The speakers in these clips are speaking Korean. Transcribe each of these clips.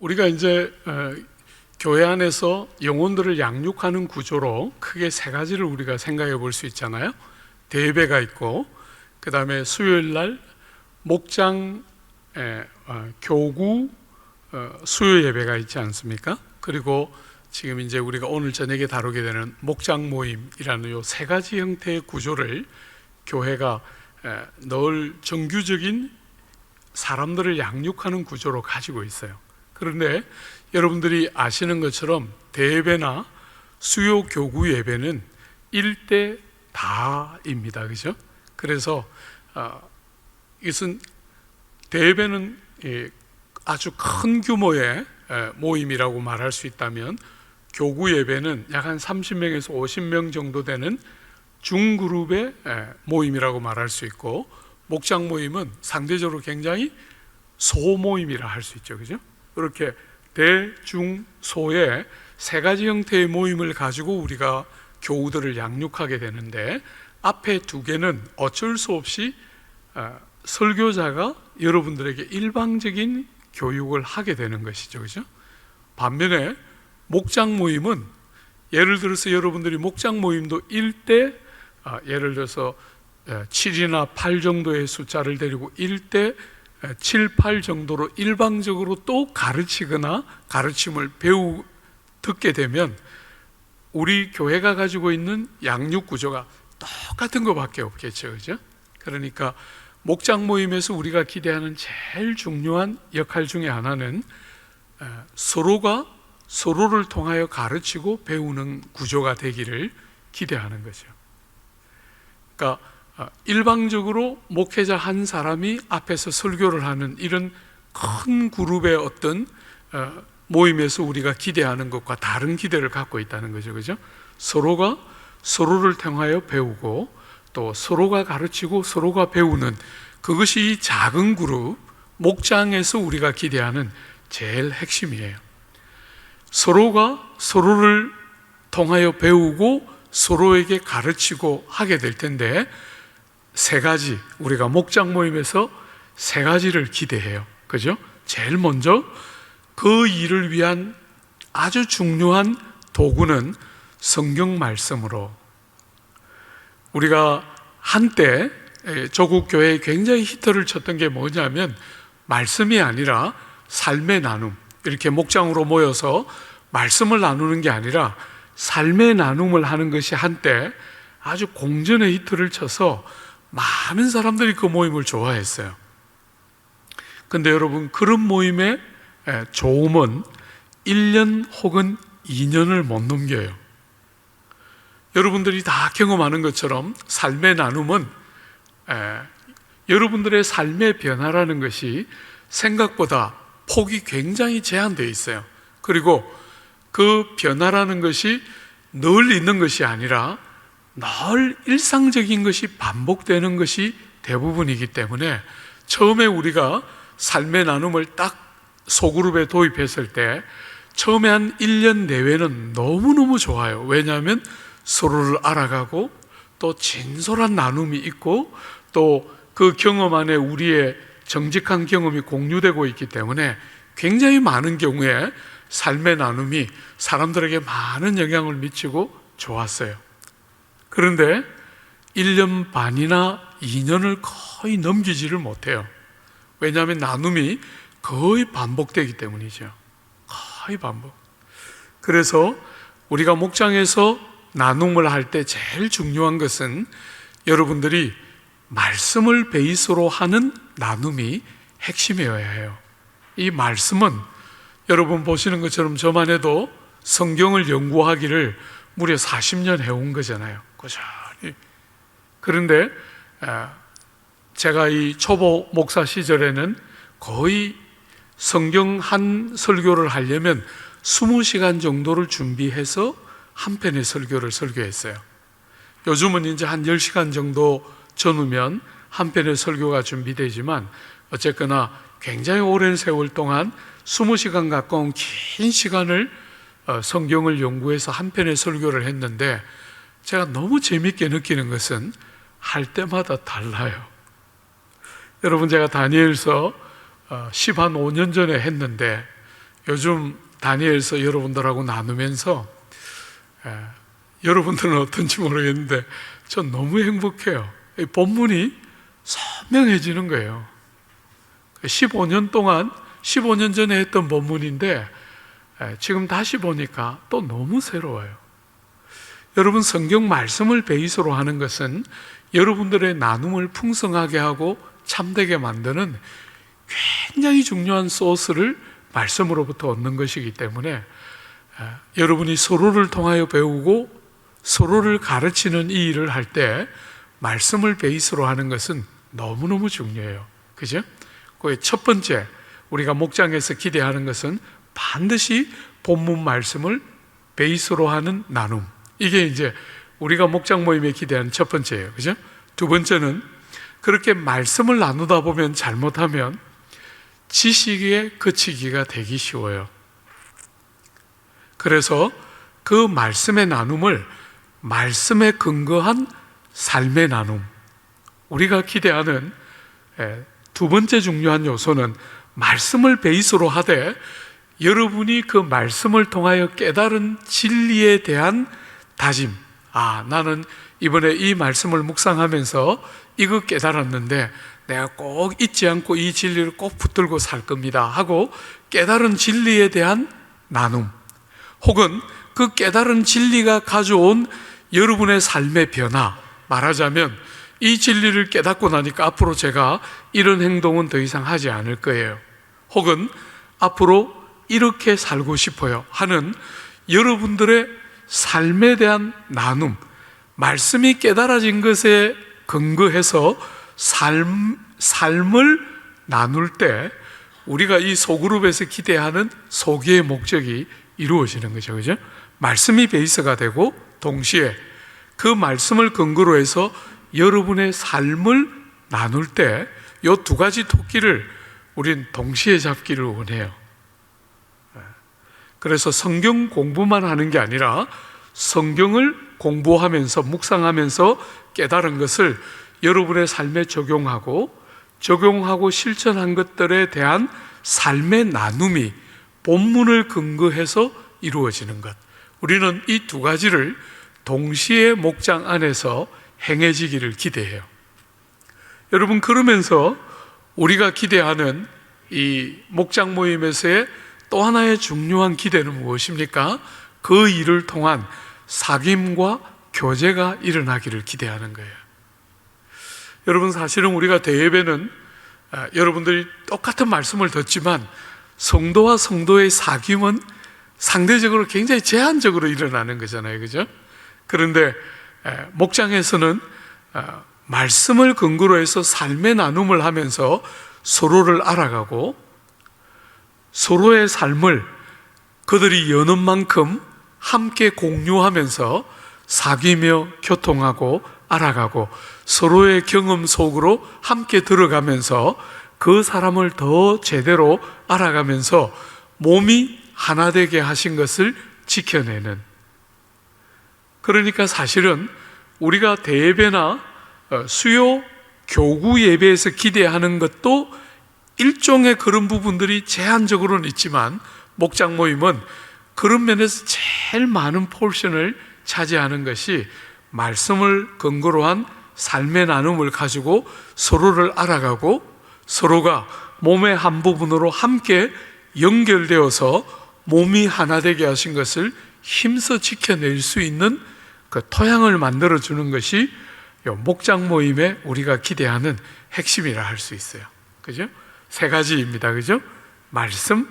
우리가 이제 교회 안에서 영혼들을 양육하는 구조로 크게 세 가지를 우리가 생각해 볼 수 있잖아요. 대예배가 있고, 그 다음에 수요일 날 목장 교구 수요 예배가 있지 않습니까? 그리고 지금 이제 우리가 오늘 저녁에 다루게 되는 목장 모임이라는 요 세 가지 형태의 구조를 교회가 늘 정규적인 사람들을 양육하는 구조로 가지고 있어요. 그런데 여러분들이 아시는 것처럼 대예배나 수요 교구 예배는 일대 다입니다. 그죠? 그래서 이것은 대예배는 아주 큰 규모의 모임이라고 말할 수 있다면, 교구 예배는 약 한 30명에서 50명 정도 되는 중그룹의 모임이라고 말할 수 있고, 목장 모임은 상대적으로 굉장히 소모임이라 할 수 있죠. 그죠? 그렇게 대, 중, 소의 세 가지 형태의 모임을 가지고 우리가 교우들을 양육하게 되는데, 앞에 두 개는 어쩔 수 없이 설교자가 여러분들에게 일방적인 교육을 하게 되는 것이죠. 그죠? 반면에 목장 모임은, 예를 들어서 여러분들이 목장 모임도 일대 예를 들어서 7이나 8 정도의 숫자를 데리고 1대 7, 8 정도로 일방적으로 또 가르치거나 가르침을 듣게 되면 우리 교회가 가지고 있는 양육 구조가 똑같은 것밖에 없겠죠. 그죠? 그러니까 목장 모임에서 우리가 기대하는 제일 중요한 역할 중에 하나는 서로가 서로를 통하여 가르치고 배우는 구조가 되기를 기대하는 거죠. 그러니까 일방적으로 목회자 한 사람이 앞에서 설교를 하는 이런 큰 그룹의 어떤 모임에서 우리가 기대하는 것과 다른 기대를 갖고 있다는 거죠. 그죠? 서로가 서로를 통하여 배우고, 또 서로가 가르치고 서로가 배우는, 그것이 이 작은 그룹 목장에서 우리가 기대하는 제일 핵심이에요. 서로가 서로를 통하여 배우고 서로에게 가르치고 하게 될 텐데, 세 가지, 우리가 목장 모임에서 세 가지를 기대해요. 그죠? 제일 먼저 그 일을 위한 아주 중요한 도구는 성경 말씀으로, 우리가 한때 조국 교회에 굉장히 히트를 쳤던 게 뭐냐면, 말씀이 아니라 삶의 나눔, 이렇게 목장으로 모여서 말씀을 나누는 게 아니라 삶의 나눔을 하는 것이 한때 아주 공전의 히트를 쳐서 많은 사람들이 그 모임을 좋아했어요. 근데 여러분, 그런 모임의 좋음은 1년 혹은 2년을 못 넘겨요. 여러분들이 다 경험하는 것처럼 삶의 나눔은 여러분들의 삶의 변화라는 것이 생각보다 폭이 굉장히 제한되어 있어요. 그리고 그 변화라는 것이 늘 있는 것이 아니라 늘 일상적인 것이 반복되는 것이 대부분이기 때문에, 처음에 우리가 삶의 나눔을 딱 소그룹에 도입했을 때 처음에 한 1년 내외는 너무너무 좋아요. 왜냐하면 서로를 알아가고 또 진솔한 나눔이 있고, 또 그 경험 안에 우리의 정직한 경험이 공유되고 있기 때문에 굉장히 많은 경우에 삶의 나눔이 사람들에게 많은 영향을 미치고 좋았어요. 그런데 1년 반이나 2년을 거의 넘기지를 못해요. 왜냐하면 나눔이 거의 반복되기 때문이죠. 거의 반복. 그래서 우리가 목장에서 나눔을 할 때 제일 중요한 것은 여러분들이 말씀을 베이스로 하는 나눔이 핵심이어야 해요. 이 말씀은 여러분 보시는 것처럼 저만 해도 성경을 연구하기를 무려 40년 해온 거잖아요. 꾸준히. 그런데 제가 이 초보 목사 시절에는 거의 성경 한 설교를 하려면 20시간 정도를 준비해서 한 편의 설교를 설교했어요. 요즘은 이제 한 10시간 정도 전후면 한 편의 설교가 준비되지만, 어쨌거나 굉장히 오랜 세월 동안 20시간 가까운 긴 시간을 성경을 연구해서 한 편의 설교를 했는데, 제가 너무 재밌게 느끼는 것은 할 때마다 달라요. 여러분, 제가 다니엘서 15년 전에 했는데 요즘 다니엘서 여러분들하고 나누면서 여러분들은 어떤지 모르겠는데 전 너무 행복해요. 이 본문이 선명해지는 거예요. 15년 동안 15년 전에 했던 본문인데 지금 다시 보니까 또 너무 새로워요. 여러분, 성경 말씀을 베이스로 하는 것은 여러분들의 나눔을 풍성하게 하고 참되게 만드는 굉장히 중요한 소스를 말씀으로부터 얻는 것이기 때문에 여러분이 서로를 통하여 배우고 서로를 가르치는 이 일을 할 때 말씀을 베이스로 하는 것은 너무너무 중요해요. 그죠? 그 첫 번째, 우리가 목장에서 기대하는 것은 반드시 본문 말씀을 베이스로 하는 나눔. 이게 이제 우리가 목장 모임에 기대하는 첫 번째예요. 그죠? 두 번째는 그렇게 말씀을 나누다 보면 잘못하면 지식에 그치기가 되기 쉬워요. 그래서 그 말씀의 나눔을 말씀에 근거한 삶의 나눔, 우리가 기대하는 두 번째 중요한 요소는 말씀을 베이스로 하되 여러분이 그 말씀을 통하여 깨달은 진리에 대한 다짐. 나는 이번에 이 말씀을 묵상하면서 이거 깨달았는데 내가 꼭 잊지 않고 이 진리를 꼭 붙들고 살 겁니다 하고 깨달은 진리에 대한 나눔, 혹은 그 깨달은 진리가 가져온 여러분의 삶의 변화, 말하자면 이 진리를 깨닫고 나니까 앞으로 제가 이런 행동은 더 이상 하지 않을 거예요, 혹은 앞으로 이렇게 살고 싶어요 하는 여러분들의 삶에 대한 나눔, 말씀이 깨달아진 것에 근거해서 삶을 나눌 때 우리가 이 소그룹에서 기대하는 소기의 목적이 이루어지는 거죠. 그죠? 말씀이 베이스가 되고 동시에 그 말씀을 근거로 해서 여러분의 삶을 나눌 때 이 두 가지 토끼를 우린 동시에 잡기를 원해요. 그래서 성경 공부만 하는 게 아니라 성경을 공부하면서 묵상하면서 깨달은 것을 여러분의 삶에 적용하고 실천한 것들에 대한 삶의 나눔이 본문을 근거해서 이루어지는 것, 우리는 이 두 가지를 동시에 목장 안에서 행해지기를 기대해요. 여러분, 그러면서 우리가 기대하는 이 목장 모임에서의 또 하나의 중요한 기대는 무엇입니까? 그 일을 통한 사귐과 교제가 일어나기를 기대하는 거예요. 여러분, 사실은 우리가 대예배는 여러분들이 똑같은 말씀을 듣지만 성도와 성도의 사귐은 상대적으로 굉장히 제한적으로 일어나는 거잖아요. 그죠? 그런데 목장에서는 말씀을 근거로 해서 삶의 나눔을 하면서 서로를 알아가고 서로의 삶을 그들이 여는 만큼 함께 공유하면서 사귀며 교통하고 알아가고 서로의 경험 속으로 함께 들어가면서 그 사람을 더 제대로 알아가면서 몸이 하나 되게 하신 것을 지켜내는, 그러니까 사실은 우리가 대예배나 수요 교구 예배에서 기대하는 것도 일종의 그런 부분들이 제한적으로는 있지만 목장 모임은 그런 면에서 제일 많은 포션을 차지하는 것이 말씀을 근거로 한 삶의 나눔을 가지고 서로를 알아가고 서로가 몸의 한 부분으로 함께 연결되어서 몸이 하나 되게 하신 것을 힘써 지켜낼 수 있는 그 토양을 만들어주는 것이 목장 모임에 우리가 기대하는 핵심이라 할 수 있어요. 그죠? 세 가지입니다. 그죠? 말씀,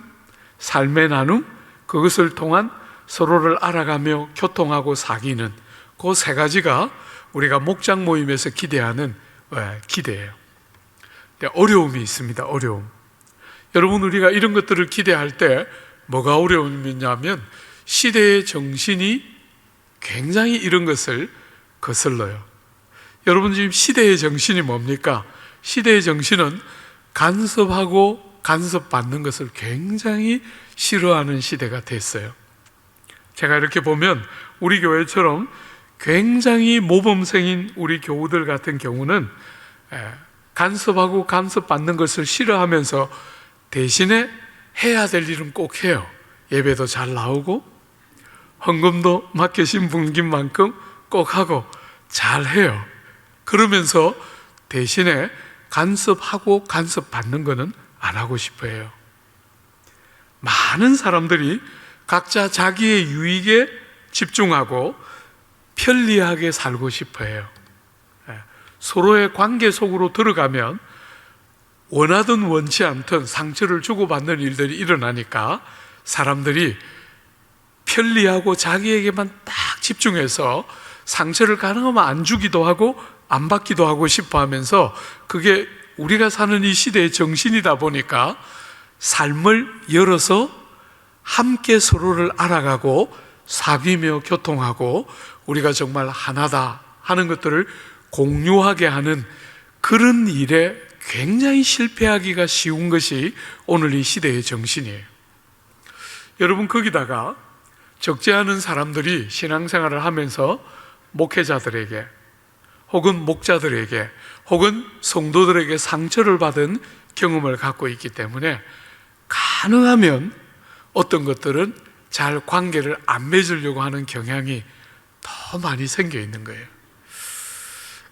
삶의 나눔, 그것을 통한 서로를 알아가며 교통하고 사귀는 그 세 가지가 우리가 목장 모임에서 기대하는 기대예요. 어려움이 있습니다. 어려움. 여러분, 우리가 이런 것들을 기대할 때 뭐가 어려움이냐면 시대의 정신이 굉장히 이런 것을 거슬러요. 여러분, 지금 시대의 정신이 뭡니까? 시대의 정신은 간섭하고 간섭받는 것을 굉장히 싫어하는 시대가 됐어요. 제가 이렇게 보면 우리 교회처럼 굉장히 모범생인 우리 교우들 같은 경우는 간섭하고 간섭받는 것을 싫어하면서 대신에 해야 될 일은 꼭 해요. 예배도 잘 나오고 헌금도 맡기신 분긴 만큼 꼭 하고 잘 해요. 그러면서 대신에 간섭하고 간섭받는 거는 안 하고 싶어 해요. 많은 사람들이 각자 자기의 유익에 집중하고 편리하게 살고 싶어 해요. 서로의 관계 속으로 들어가면 원하든 원치 않든 상처를 주고받는 일들이 일어나니까 사람들이 편리하고 자기에게만 딱 집중해서 상처를 가능하면 안 주기도 하고 안 받기도 하고 싶어 하면서, 그게 우리가 사는 이 시대의 정신이다 보니까 삶을 열어서 함께 서로를 알아가고 사귀며 교통하고 우리가 정말 하나다 하는 것들을 공유하게 하는 그런 일에 굉장히 실패하기가 쉬운 것이 오늘 이 시대의 정신이에요. 여러분, 거기다가 적지 않은 사람들이 신앙생활을 하면서 목회자들에게 혹은 목자들에게 혹은 성도들에게 상처를 받은 경험을 갖고 있기 때문에 가능하면 어떤 것들은 잘 관계를 안 맺으려고 하는 경향이 더 많이 생겨 있는 거예요.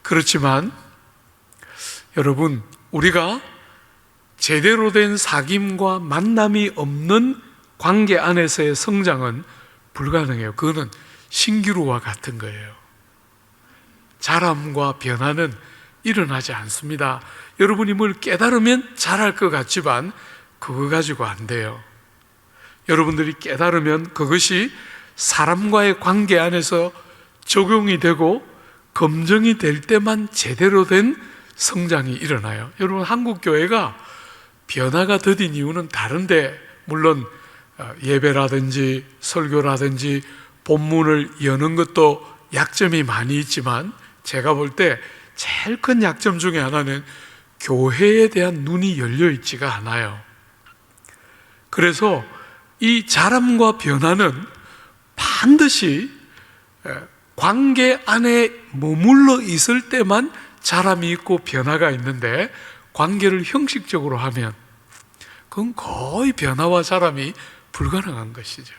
그렇지만 여러분, 우리가 제대로 된 사귐과 만남이 없는 관계 안에서의 성장은 불가능해요. 그거는 신기루와 같은 거예요. 자람과 변화는 일어나지 않습니다. 여러분이 뭘 깨달으면 잘할 것 같지만 그거 가지고 안 돼요. 여러분들이 깨달으면 그것이 사람과의 관계 안에서 적용이 되고 검증이 될 때만 제대로 된 성장이 일어나요. 여러분, 한국 교회가 변화가 더딘 이유는 다른데, 물론 예배라든지 설교라든지 본문을 여는 것도 약점이 많이 있지만, 제가 볼 때 제일 큰 약점 중에 하나는 교회에 대한 눈이 열려 있지가 않아요. 그래서 이 자람과 변화는 반드시 관계 안에 머물러 있을 때만 자람이 있고 변화가 있는데, 관계를 형식적으로 하면 그건 거의 변화와 자람이 불가능한 것이죠.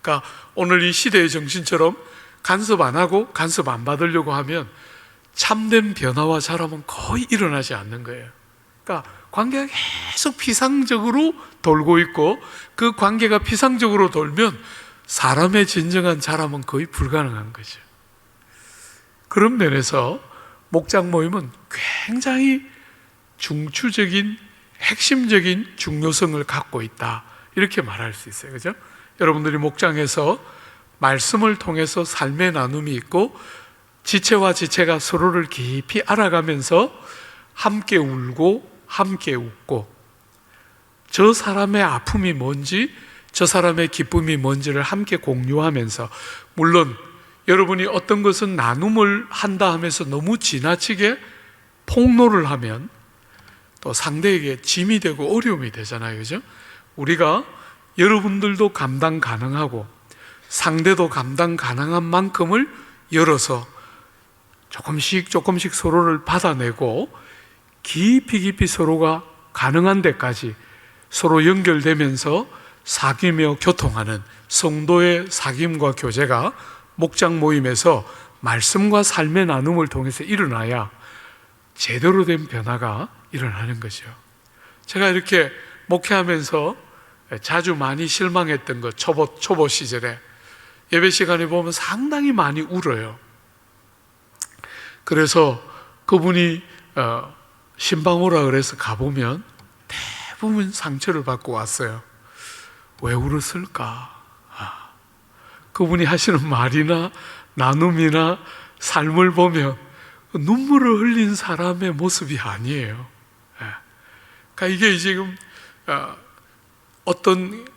그러니까 오늘 이 시대의 정신처럼 간섭 안 하고 간섭 안 받으려고 하면 참된 변화와 자람은 거의 일어나지 않는 거예요. 그러니까 관계가 계속 피상적으로 돌고 있고, 그 관계가 피상적으로 돌면 사람의 진정한 자람은 거의 불가능한 거죠. 그런 면에서 목장 모임은 굉장히 중추적인 핵심적인 중요성을 갖고 있다, 이렇게 말할 수 있어요. 그죠? 여러분들이 목장에서 말씀을 통해서 삶의 나눔이 있고, 지체와 지체가 서로를 깊이 알아가면서 함께 울고 함께 웃고, 저 사람의 아픔이 뭔지 저 사람의 기쁨이 뭔지를 함께 공유하면서, 물론 여러분이 어떤 것은 나눔을 한다 하면서 너무 지나치게 폭로를 하면 또 상대에게 짐이 되고 어려움이 되잖아요. 그죠? 우리가 여러분들도 감당 가능하고 상대도 감당 가능한 만큼을 열어서 조금씩 조금씩 서로를 받아내고 깊이 서로가 가능한 데까지 서로 연결되면서 사귀며 교통하는 성도의 사귐과 교제가 목장 모임에서 말씀과 삶의 나눔을 통해서 일어나야 제대로 된 변화가 일어나는 거죠. 제가 이렇게 목회하면서 자주 많이 실망했던 것, 초보 시절에 예배 시간에 보면 상당히 많이 울어요. 그래서 그분이 신방오라 그래서 가보면 대부분 상처를 받고 왔어요. 왜 울었을까? 그분이 하시는 말이나 나눔이나 삶을 보면 눈물을 흘린 사람의 모습이 아니에요. 그러니까 이게 지금 어떤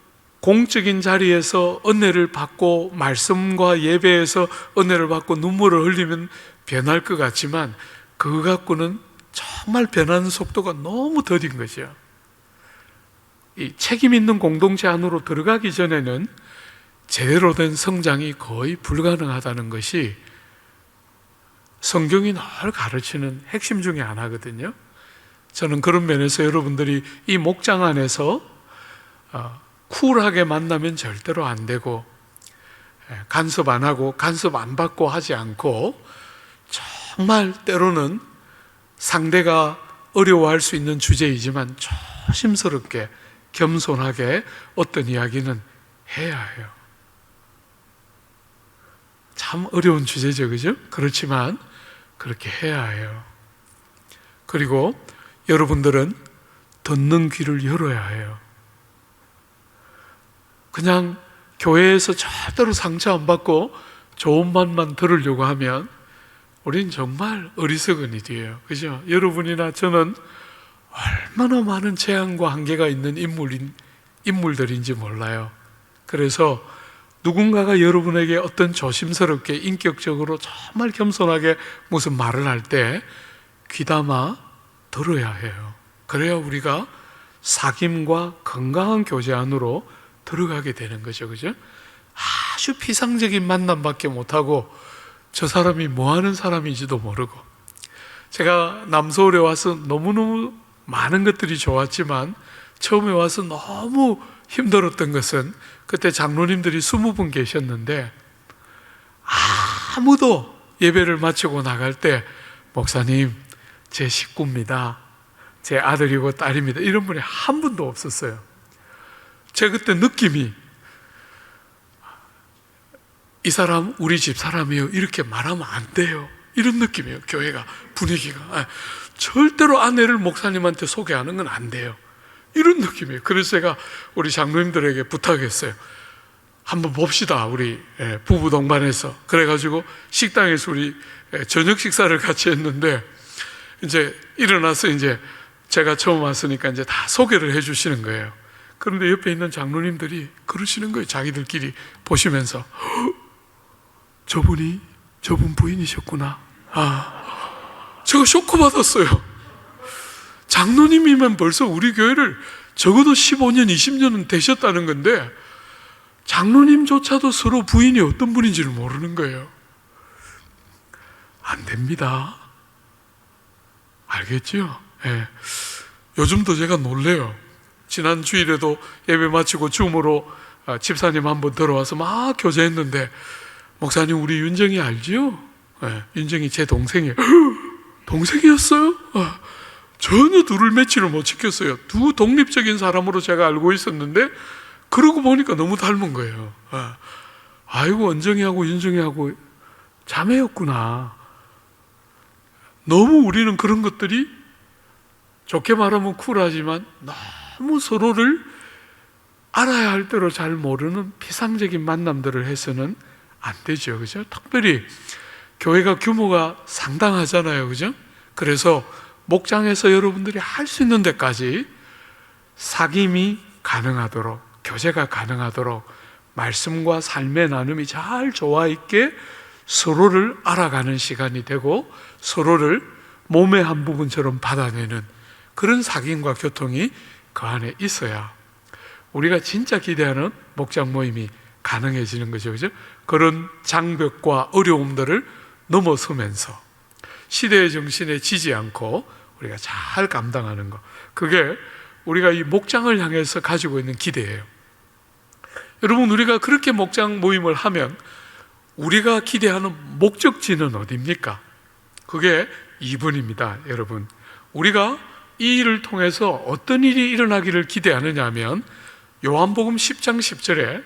공적인 자리에서 은혜를 받고 말씀과 예배에서 은혜를 받고 눈물을 흘리면 변할 것 같지만, 그거 갖고는 정말 변하는 속도가 너무 더딘 거죠. 이 책임 있는 공동체 안으로 들어가기 전에는 제대로 된 성장이 거의 불가능하다는 것이 성경이 늘 가르치는 핵심 중에 하나거든요. 저는 그런 면에서 여러분들이 이 목장 안에서 쿨하게 만나면 절대로 안 되고, 간섭 안 하고 간섭 안 받고 하지 않고, 정말 때로는 상대가 어려워할 수 있는 주제이지만 조심스럽게 겸손하게 어떤 이야기는 해야 해요. 참 어려운 주제죠, 그죠? 그렇지만 그렇게 해야 해요. 그리고 여러분들은 듣는 귀를 열어야 해요. 그냥 교회에서 절대로 상처 안 받고 좋은 말만 들으려고 하면 우린 정말 어리석은 일이에요. 그죠? 여러분이나 저는 얼마나 많은 재앙과 한계가 있는 인물들인지 몰라요. 그래서 누군가가 여러분에게 어떤 조심스럽게 인격적으로 정말 겸손하게 무슨 말을 할 때 귀담아 들어야 해요. 그래야 우리가 사귐과 건강한 교제 안으로 들어가게 되는 거죠. 그죠? 아주 피상적인 만남밖에 못하고 저 사람이 뭐 하는 사람인지도 모르고, 제가 남서울에 와서 너무너무 많은 것들이 좋았지만 처음에 와서 너무 힘들었던 것은 그때 장로님들이 20분 계셨는데 아무도 예배를 마치고 나갈 때 목사님 제 식구입니다, 제 아들이고 딸입니다, 이런 분이 한 분도 없었어요. 제가 그때 느낌이 이 사람 우리 집 사람이에요 이렇게 말하면 안 돼요, 이런 느낌이에요. 교회가 분위기가 절대로 아내를 목사님한테 소개하는 건 안 돼요, 이런 느낌이에요. 그래서 제가 우리 장로님들에게 부탁했어요. 한번 봅시다, 우리 부부 동반해서. 그래가지고 식당에서 우리 저녁 식사를 같이 했는데, 이제 일어나서 이제 제가 처음 왔으니까 이제 다 소개를 해주시는 거예요. 그런데 옆에 있는 장로님들이 그러시는 거예요. 자기들끼리 보시면서 저분 부인이셨구나. 제가 쇼크 받았어요. 장로님이면 벌써 우리 교회를 적어도 15년, 20년은 되셨다는 건데 장로님조차도 서로 부인이 어떤 분인지를 모르는 거예요. 안 됩니다. 알겠죠? 네. 요즘도 제가 놀래요. 지난 주일에도 예배 마치고 줌으로 집사님 한번 들어와서 막 교제했는데, 목사님 우리 윤정이 알지요? 네, 윤정이 제 동생이에요. 동생이었어요? 전혀 둘을 매치를 못 시켰어요. 두 독립적인 사람으로 제가 알고 있었는데 그러고 보니까 너무 닮은 거예요. 아이고 은정이하고 윤정이하고 자매였구나. 너무 우리는 그런 것들이 좋게 말하면 쿨하지만 너무 서로를 알아야 할 대로 잘 모르는 피상적인 만남들을 해서는 안 되죠. 그죠? 특별히 교회가 규모가 상당하잖아요. 그죠? 그래서 목장에서 여러분들이 할 수 있는 데까지 사귐이 가능하도록, 교제가 가능하도록 말씀과 삶의 나눔이 잘 조화 있게 서로를 알아가는 시간이 되고 서로를 몸의 한 부분처럼 받아내는 그런 사귐과 교통이 그 안에 있어야 우리가 진짜 기대하는 목장 모임이 가능해지는 거죠. 그죠? 그런 장벽과 어려움들을 넘어서면서 시대의 정신에 지지 않고 우리가 잘 감당하는 것, 그게 우리가 이 목장을 향해서 가지고 있는 기대예요. 여러분, 우리가 그렇게 목장 모임을 하면 우리가 기대하는 목적지는 어디입니까? 그게 2번입니다. 여러분, 우리가 이 일을 통해서 어떤 일이 일어나기를 기대하느냐 하면 요한복음 10장 10절에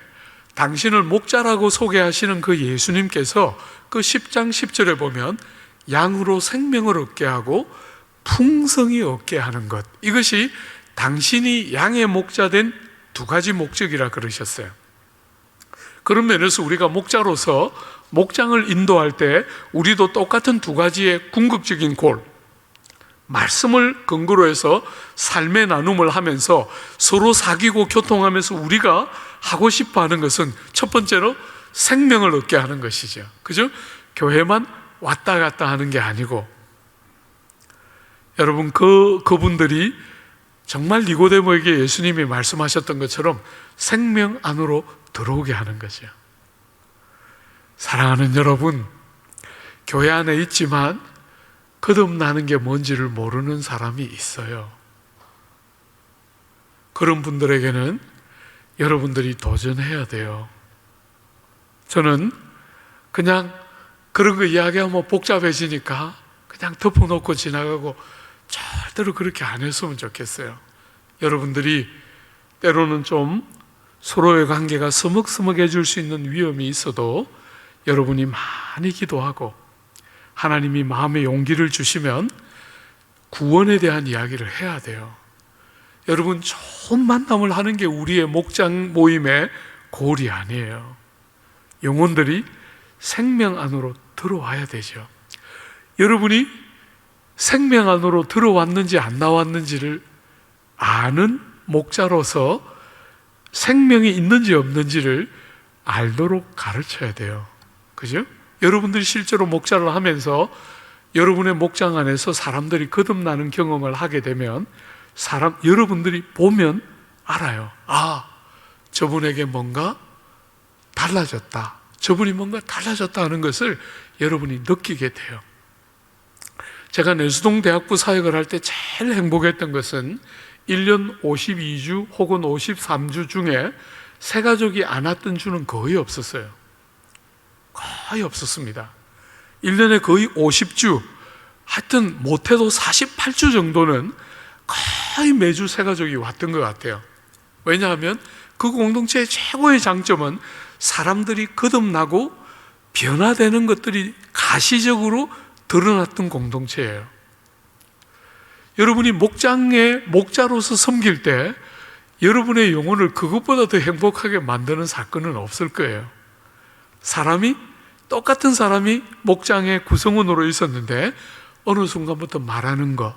당신을 목자라고 소개하시는 그 예수님께서 그 10장 10절에 보면 양으로 생명을 얻게 하고 풍성히 얻게 하는 것, 이것이 당신이 양의 목자 된 두 가지 목적이라 그러셨어요. 그런 면에서 우리가 목자로서 목장을 인도할 때 우리도 똑같은 두 가지의 궁극적인 골, 말씀을 근거로 해서 삶의 나눔을 하면서 서로 사귀고 교통하면서 우리가 하고 싶어 하는 것은 첫 번째로 생명을 얻게 하는 것이죠. 그죠? 교회만 왔다 갔다 하는 게 아니고, 여러분, 그분들이 정말 니고데모에게 예수님이 말씀하셨던 것처럼 생명 안으로 들어오게 하는 거죠. 사랑하는 여러분, 교회 안에 있지만 거듭나는 게 뭔지를 모르는 사람이 있어요. 그런 분들에게는 여러분들이 도전해야 돼요. 저는 그냥 그런 거 이야기하면 복잡해지니까 그냥 덮어놓고 지나가고 절대로 그렇게 안 했으면 좋겠어요. 여러분들이 때로는 좀 서로의 관계가 서먹서먹해질 수 있는 위험이 있어도 여러분이 많이 기도하고 하나님이 마음의 용기를 주시면 구원에 대한 이야기를 해야 돼요. 여러분, 좋은 만남을 하는 게 우리의 목장 모임의 골이 아니에요. 영혼들이 생명 안으로 들어와야 되죠. 여러분이 생명 안으로 들어왔는지 안 나왔는지를 아는 목자로서 생명이 있는지 없는지를 알도록 가르쳐야 돼요. 그죠? 여러분들이 실제로 목자를 하면서 여러분의 목장 안에서 사람들이 거듭나는 경험을 하게 되면 여러분들이 보면 알아요. 아, 저분에게 뭔가 달라졌다. 저분이 뭔가 달라졌다 하는 것을 여러분이 느끼게 돼요. 제가 내수동 대학부 사역을 할 때 제일 행복했던 것은 1년 52주 혹은 53주 중에 새 가족이 안 왔던 주는 거의 없었어요. 거의 없었습니다. 1년에 거의 50주, 하여튼 못해도 48주 정도는 거의 매주 새 가족이 왔던 것 같아요. 왜냐하면 그 공동체의 최고의 장점은 사람들이 거듭나고 변화되는 것들이 가시적으로 드러났던 공동체예요. 여러분이 목자로서 섬길 때 여러분의 영혼을 그것보다 더 행복하게 만드는 사건은 없을 거예요. 똑같은 사람이 목장의 구성원으로 있었는데 어느 순간부터 말하는 것,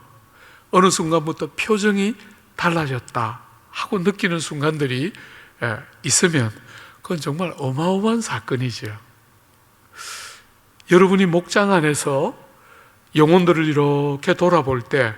어느 순간부터 표정이 달라졌다 하고 느끼는 순간들이 있으면 그건 정말 어마어마한 사건이죠. 여러분이 목장 안에서 영혼들을 이렇게 돌아볼 때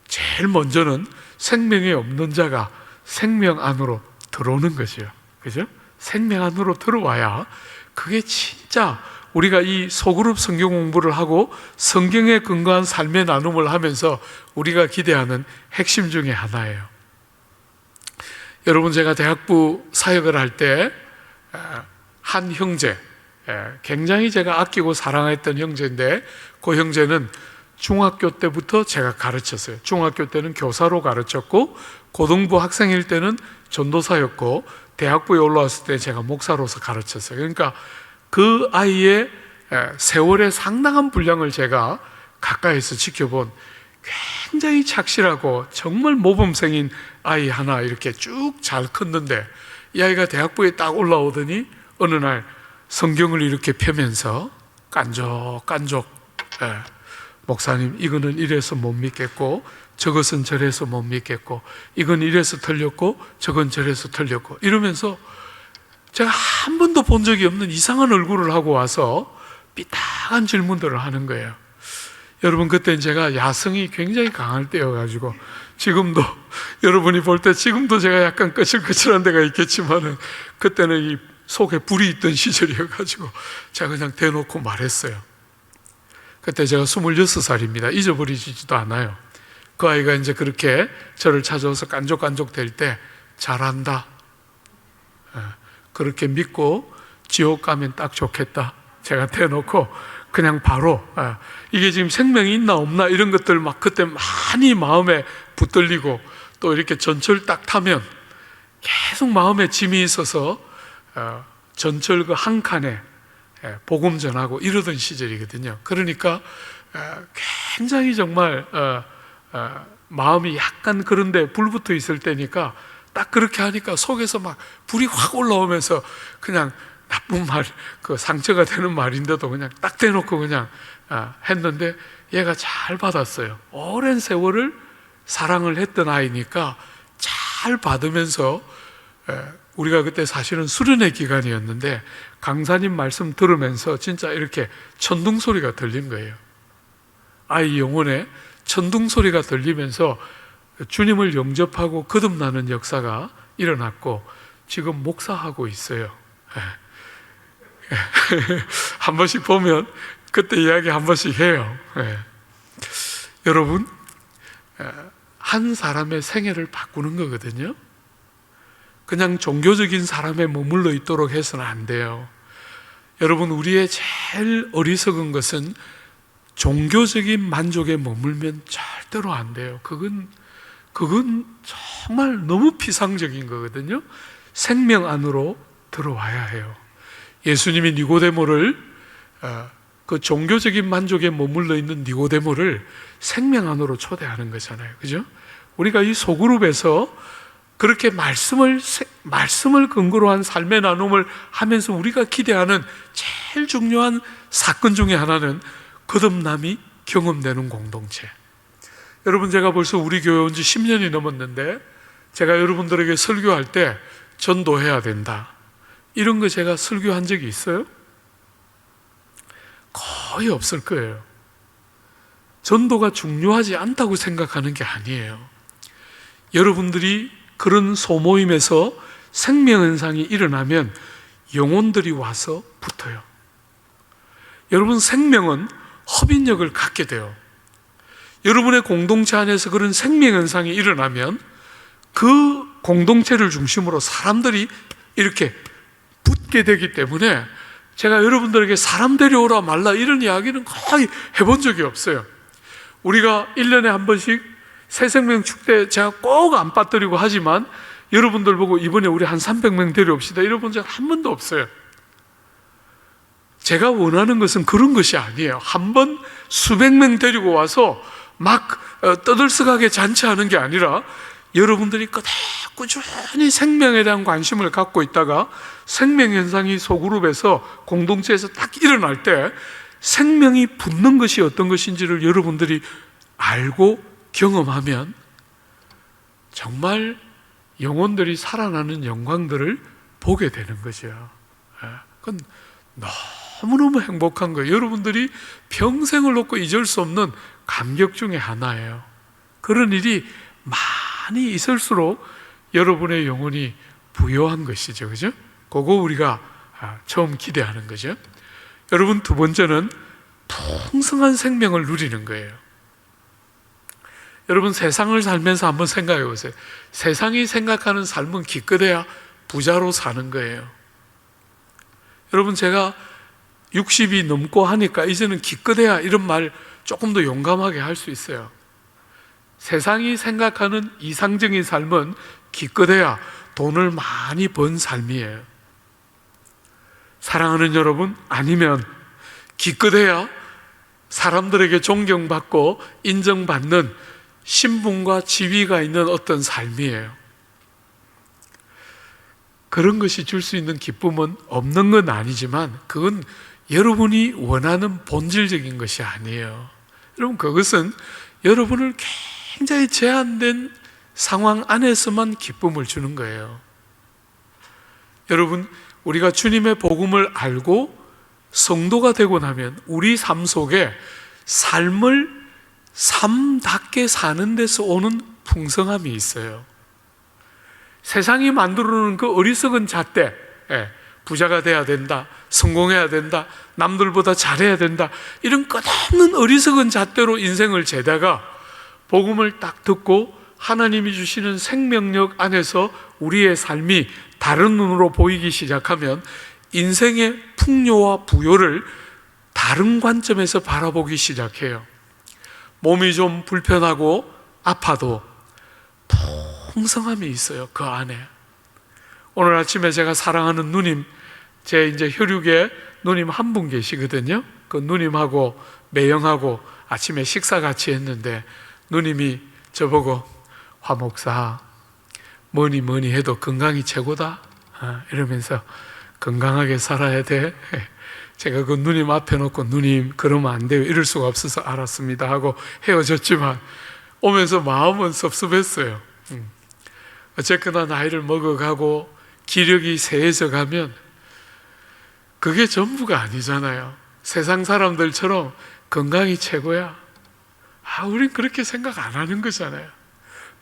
제일 먼저는 생명이 없는 자가 생명 안으로 들어오는 것이요. 그죠? 생명 안으로 들어와야 그게 진짜 우리가 이 소그룹 성경 공부를 하고 성경에 근거한 삶의 나눔을 하면서 우리가 기대하는 핵심 중에 하나예요. 여러분, 제가 대학부 사역을 할 때 한 형제, 굉장히 제가 아끼고 사랑했던 형제인데 그 형제는 중학교 때부터 제가 가르쳤어요. 중학교 때는 교사로 가르쳤고 고등부 학생일 때는 전도사였고 대학부에 올라왔을 때 제가 목사로서 가르쳤어요. 그러니까 그 아이의 세월의 상당한 분량을 제가 가까이서 지켜본 굉장히 착실하고 정말 모범생인 아이 하나 이렇게 쭉 잘 컸는데 이 아이가 대학부에 딱 올라오더니 어느 날 성경을 이렇게 펴면서 깐족깐족 목사님, 이거는 이래서 못 믿겠고 저것은 저래서 못 믿겠고 이건 이래서 틀렸고 저건 저래서 틀렸고 이러면서 제가 한 번도 본 적이 없는 이상한 얼굴을 하고 와서 삐딱한 질문들을 하는 거예요. 여러분, 그때는 제가 야성이 굉장히 강할 때여가지고 지금도 여러분이 볼 때 지금도 제가 약간 거칠거칠한 데가 있겠지만은 그때는 이 속에 불이 있던 시절이어가지고 제가 그냥 대놓고 말했어요. 그때 제가 26살입니다. 잊어버리지도 않아요. 그 아이가 이제 그렇게 저를 찾아와서 깐족깐족 될 때 잘한다, 그렇게 믿고 지옥 가면 딱 좋겠다 제가 대놓고 그냥 바로 이게 지금 생명이 있나 없나 이런 것들 막 그때 많이 마음에 붙들리고 또 이렇게 전철 딱 타면 계속 마음에 짐이 있어서 전철 그 한 칸에 복음 전하고 이러던 시절이거든요. 그러니까 굉장히 정말 마음이 약간 그런데 불붙어 있을 때니까 딱 그렇게 하니까 속에서 막 불이 확 올라오면서 그냥 나쁜 말, 그 상처가 되는 말인데도 그냥 딱 대놓고 그냥 했는데 얘가 잘 받았어요. 오랜 세월을 사랑을 했던 아이니까 잘 받으면서 우리가 그때 사실은 수련회 기간이었는데 강사님 말씀 들으면서 진짜 이렇게 천둥 소리가 들린 거예요. 아이 영혼에 천둥 소리가 들리면서 주님을 영접하고 거듭나는 역사가 일어났고 지금 목사하고 있어요. 한 번씩 보면 그때 이야기 한 번씩 해요. 여러분, 한 사람의 생애를 바꾸는 거거든요. 그냥 종교적인 사람에 머물러 있도록 해서는 안 돼요. 여러분, 우리의 제일 어리석은 것은 종교적인 만족에 머물면 절대로 안 돼요. 그건 정말 너무 피상적인 거거든요. 생명 안으로 들어와야 해요. 예수님이 니고데모를 그 종교적인 만족에 머물러 있는 니고데모를 생명 안으로 초대하는 거잖아요. 그죠? 우리가 이 소그룹에서 그렇게 말씀을 근거로 한 삶의 나눔을 하면서 우리가 기대하는 제일 중요한 사건 중에 하나는 거듭남이 경험되는 공동체. 여러분, 제가 벌써 우리 교회 온 지 10년이 넘었는데 제가 여러분들에게 설교할 때 전도해야 된다, 이런 거 제가 설교한 적이 있어요? 거의 없을 거예요. 전도가 중요하지 않다고 생각하는 게 아니에요. 여러분들이 그런 소모임에서 생명현상이 일어나면 영혼들이 와서 붙어요. 여러분, 생명은 협인력을 갖게 돼요. 여러분의 공동체 안에서 그런 생명현상이 일어나면 그 공동체를 중심으로 사람들이 이렇게 붙게 되기 때문에 제가 여러분들에게 사람 데려오라 말라 이런 이야기는 거의 해본 적이 없어요. 우리가 1년에 한 번씩 새생명 축제 제가 꼭 안 빠뜨리고 하지만 여러분들 보고 이번에 우리 한 300명 데려옵시다 이런 적 한 번도 없어요. 제가 원하는 것은 그런 것이 아니에요. 한 번 수백 명 데리고 와서 막 떠들썩하게 잔치하는 게 아니라 여러분들이 꾸준히 생명에 대한 관심을 갖고 있다가 생명현상이 소그룹에서 공동체에서 딱 일어날 때 생명이 붙는 것이 어떤 것인지를 여러분들이 알고 경험하면 정말 영혼들이 살아나는 영광들을 보게 되는 거죠. 그건 너무너무 행복한 거예요. 여러분들이 평생을 놓고 잊을 수 없는 감격 중에 하나예요. 그런 일이 많이 있을수록 여러분의 영혼이 부여한 것이죠. 그죠? 그거 우리가 처음 기대하는 거죠. 여러분, 두 번째는 풍성한 생명을 누리는 거예요. 여러분, 세상을 살면서 한번 생각해 보세요. 세상이 생각하는 삶은 기껏해야 부자로 사는 거예요. 여러분, 제가 60이 넘고 하니까 이제는 기껏해야 이런 말 조금 더 용감하게 할 수 있어요. 세상이 생각하는 이상적인 삶은 기껏해야 돈을 많이 번 삶이에요. 사랑하는 여러분, 아니면 기껏해야 사람들에게 존경받고 인정받는 신분과 지위가 있는 어떤 삶이에요. 그런 것이 줄 수 있는 기쁨은 없는 건 아니지만 그건 여러분이 원하는 본질적인 것이 아니에요. 여러분, 그것은 여러분을 굉장히 제한된 상황 안에서만 기쁨을 주는 거예요. 여러분, 우리가 주님의 복음을 알고 성도가 되고 나면 우리 삶 속에 삶을 삶답게 사는 데서 오는 풍성함이 있어요. 세상이 만들어놓은 그 어리석은 잣대, 부자가 돼야 된다, 성공해야 된다, 남들보다 잘해야 된다, 이런 끝없는 어리석은 잣대로 인생을 재다가 복음을 딱 듣고 하나님이 주시는 생명력 안에서 우리의 삶이 다른 눈으로 보이기 시작하면 인생의 풍요와 부요를 다른 관점에서 바라보기 시작해요. 몸이 좀 불편하고 아파도 풍성함이 있어요, 그 안에. 오늘 아침에 제가 사랑하는 누님, 제 이제 혈육에 누님 한 분 계시거든요. 그 누님하고 매형하고 아침에 식사 같이 했는데 누님이 저보고, 화 목사, 뭐니 해도 건강이 최고다, 이러면서 건강하게 살아야 돼. 제가 그 누님 앞에 놓고 누님 그러면 안 돼요, 이럴 수가 없어서 알았습니다 하고 헤어졌지만 오면서 마음은 섭섭했어요. 어쨌거나 나이를 먹어가고 기력이 세해져 가면 그게 전부가 아니잖아요. 세상 사람들처럼 건강이 최고야, 우린 그렇게 생각 안 하는 거잖아요.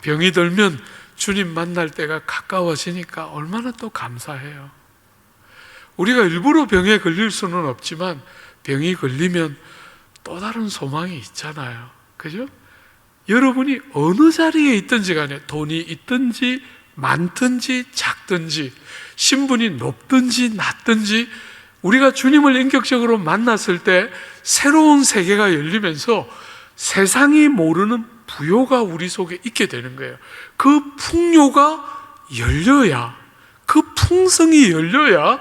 병이 들면 주님 만날 때가 가까워지니까 얼마나 또 감사해요. 우리가 일부러 병에 걸릴 수는 없지만 병이 걸리면 또 다른 소망이 있잖아요. 그죠? 여러분이 어느 자리에 있든지 간에 돈이 있든지 많든지 작든지, 신분이 높든지 낮든지, 우리가 주님을 인격적으로 만났을 때 새로운 세계가 열리면서 세상이 모르는 부요가 우리 속에 있게 되는 거예요. 그 풍요가 열려야, 그 풍성이 열려야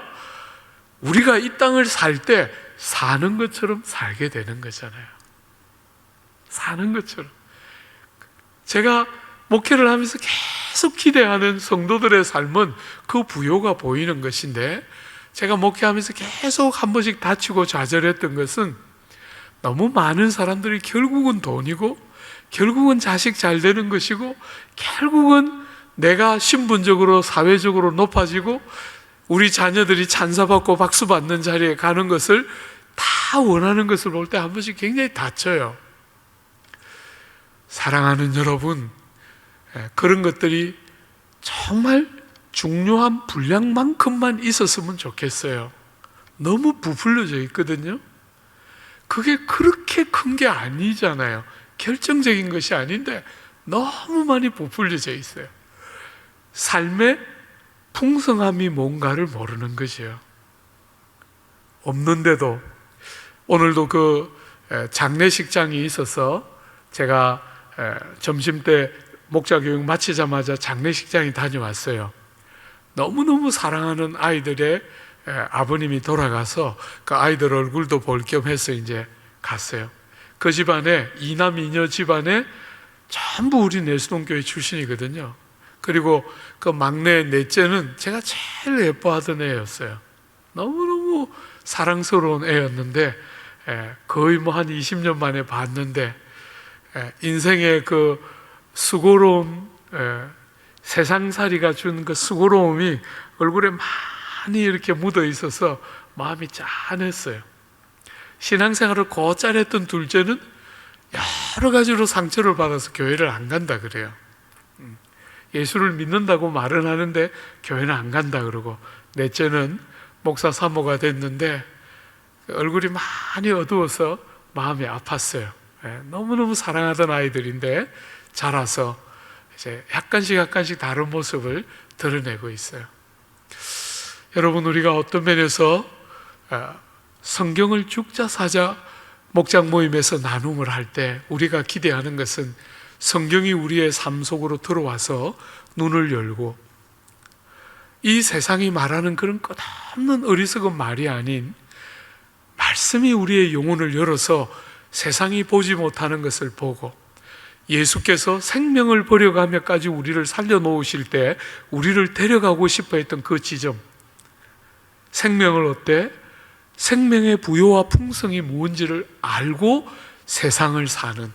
우리가 이 땅을 살 때 사는 것처럼 살게 되는 거잖아요. 사는 것처럼. 제가 목회를 하면서 계속 기대하는 성도들의 삶은 그 부요가 보이는 것인데, 제가 목회하면서 계속 한 번씩 다치고 좌절했던 것은 너무 많은 사람들이 결국은 돈이고, 결국은 자식 잘 되는 것이고, 결국은 내가 신분적으로 사회적으로 높아지고 우리 자녀들이 찬사받고 박수받는 자리에 가는 것을 다 원하는 것을 볼 때 한 번씩 굉장히 다쳐요. 사랑하는 여러분, 그런 것들이 정말 중요한 분량만큼만 있었으면 좋겠어요. 너무 부풀려져 있거든요. 그게 그렇게 큰 게 아니잖아요. 결정적인 것이 아닌데 너무 많이 부풀려져 있어요. 삶의 풍성함이 뭔가를 모르는 것이에요. 없는데도 오늘도 그 장례식장이 있어서 제가 점심때 목자교육 마치자마자 장례식장에 다녀왔어요. 너무너무 사랑하는 아이들의 아버님이 돌아가서 그 아이들 얼굴도 볼 겸 해서 이제 갔어요. 그 집안에, 이남 이녀 집안에 전부 우리 내수동교회 출신이거든요. 그리고 그 막내 넷째는 제가 제일 예뻐하던 애였어요. 너무너무 사랑스러운 애였는데 거의 뭐 한 20년 만에 봤는데, 인생의 그 수고로움, 세상살이가 준 그 수고로움이 얼굴에 많이 이렇게 묻어 있어서 마음이 짠했어요. 신앙생활을 곧잘 했던 둘째는 여러 가지로 상처를 받아서 교회를 안 간다 그래요. 예수를 믿는다고 말은 하는데 교회는 안 간다 그러고, 넷째는 목사 사모가 됐는데 얼굴이 많이 어두워서 마음이 아팠어요. 너무너무 사랑하던 아이들인데 자라서 이제 약간씩 다른 모습을 드러내고 있어요. 여러분, 우리가 어떤 면에서 성경을 죽자 사자 목장 모임에서 나눔을 할 때 우리가 기대하는 것은 성경이 우리의 삶 속으로 들어와서 눈을 열고, 이 세상이 말하는 그런 끝없는 어리석은 말이 아닌 말씀이 우리의 영혼을 열어서 세상이 보지 못하는 것을 보고, 예수께서 생명을 버려가며까지 우리를 살려놓으실 때 우리를 데려가고 싶어 했던 그 지점, 생명을 얻되 생명의 부요와 풍성이 무엇인지를 알고 세상을 사는,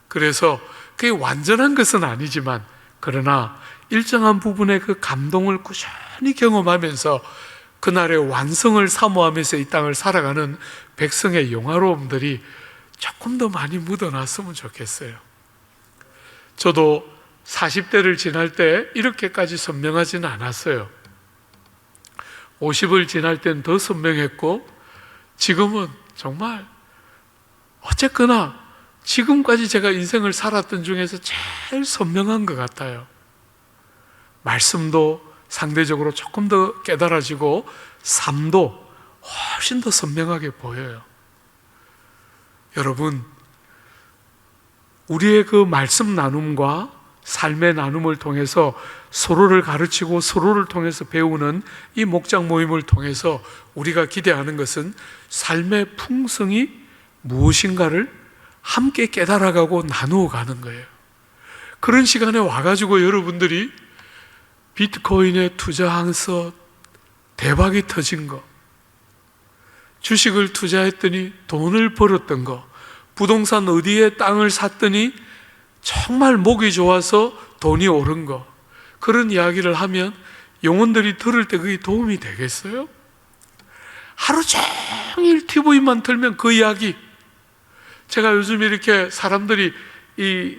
그래서 그게 완전한 것은 아니지만 그러나 일정한 부분의 그 감동을 꾸준히 경험하면서 그날의 완성을 사모하면서 이 땅을 살아가는 백성의 영화로움들이 조금 더 많이 묻어났으면 좋겠어요. 저도 40대를 지날 때 이렇게까지 선명하지는 않았어요. 50을 지날 땐 더 선명했고, 지금은 정말 어쨌거나 지금까지 제가 인생을 살았던 중에서 제일 선명한 것 같아요. 말씀도 상대적으로 조금 더 깨달아지고 삶도 훨씬 더 선명하게 보여요. 여러분, 우리의 그 말씀 나눔과 삶의 나눔을 통해서 서로를 가르치고 서로를 통해서 배우는 이 목장 모임을 통해서 우리가 기대하는 것은 삶의 풍성이 무엇인가를 함께 깨달아가고 나누어 가는 거예요. 그런 시간에 와가지고 여러분들이 비트코인에 투자해서 대박이 터진 거, 주식을 투자했더니 돈을 벌었던 거, 부동산 어디에 땅을 샀더니 정말 목이 좋아서 돈이 오른 거, 그런 이야기를 하면 영혼들이 들을 때 그게 도움이 되겠어요? 하루 종일 TV만 틀면 그 이야기. 제가 요즘 이렇게 사람들이 이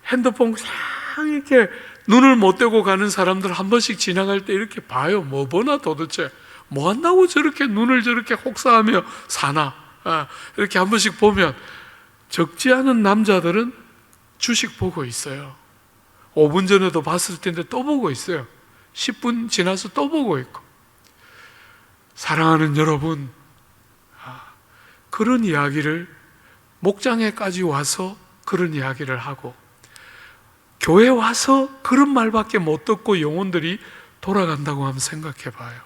핸드폰 그냥 이렇게 눈을 못 떼고 가는 사람들 한 번씩 지나갈 때 이렇게 봐요. 뭐 보나 도대체? 뭐 한다고 저렇게 눈을 저렇게 혹사하며 사나? 이렇게 한 번씩 보면 적지 않은 남자들은 주식 보고 있어요. 5분 전에도 봤을 텐데 또 보고 있어요. 10분 지나서 또 보고 있고. 사랑하는 여러분, 그런 이야기를 목장에까지 와서 그런 이야기를 하고, 교회 와서 그런 말밖에 못 듣고 영혼들이 돌아간다고 하면 생각해 봐요.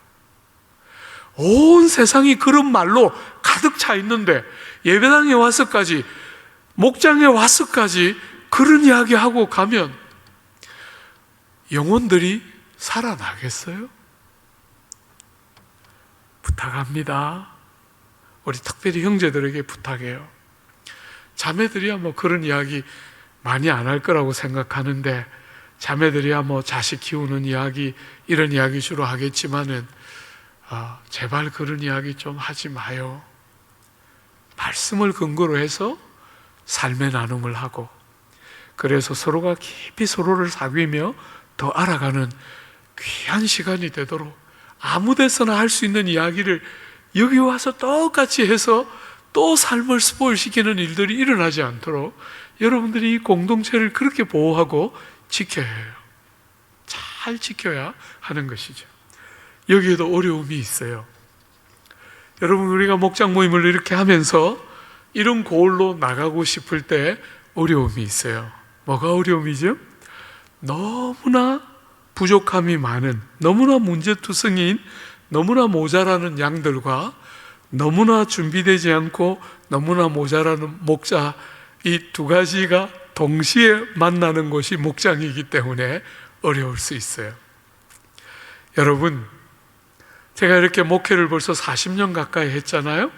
온 세상이 그런 말로 가득 차 있는데 예배당에 와서까지, 목장에 와서까지 그런 이야기하고 가면 영혼들이 살아나겠어요? 부탁합니다. 우리 특별히 형제들에게 부탁해요. 자매들이야 뭐 그런 이야기 많이 안 할 거라고 생각하는데, 자매들이야 뭐 자식 키우는 이야기, 이런 이야기 주로 하겠지만은 제발 그런 이야기 좀 하지 마요. 말씀을 근거로 해서 삶의 나눔을 하고, 그래서 서로가 깊이 서로를 사귀며 더 알아가는 귀한 시간이 되도록, 아무 데서나 할 수 있는 이야기를 여기 와서 똑같이 해서 또 삶을 스포일시키는 일들이 일어나지 않도록 여러분들이 이 공동체를 그렇게 보호하고 지켜야 해요. 잘 지켜야 하는 것이죠. 여기에도 어려움이 있어요. 여러분, 우리가 목장 모임을 이렇게 하면서 이런 고을로 나가고 싶을 때 어려움이 있어요. 뭐가 어려움이죠? 너무나 부족함이 많은, 너무나 문제투성이인, 너무나 모자라는 양들과 너무나 준비되지 않고 너무나 모자라는 목자, 이 두 가지가 동시에 만나는 곳이 목장이기 때문에 어려울 수 있어요. 여러분, 제가 이렇게 목회를 벌써 40년 가까이 했잖아요.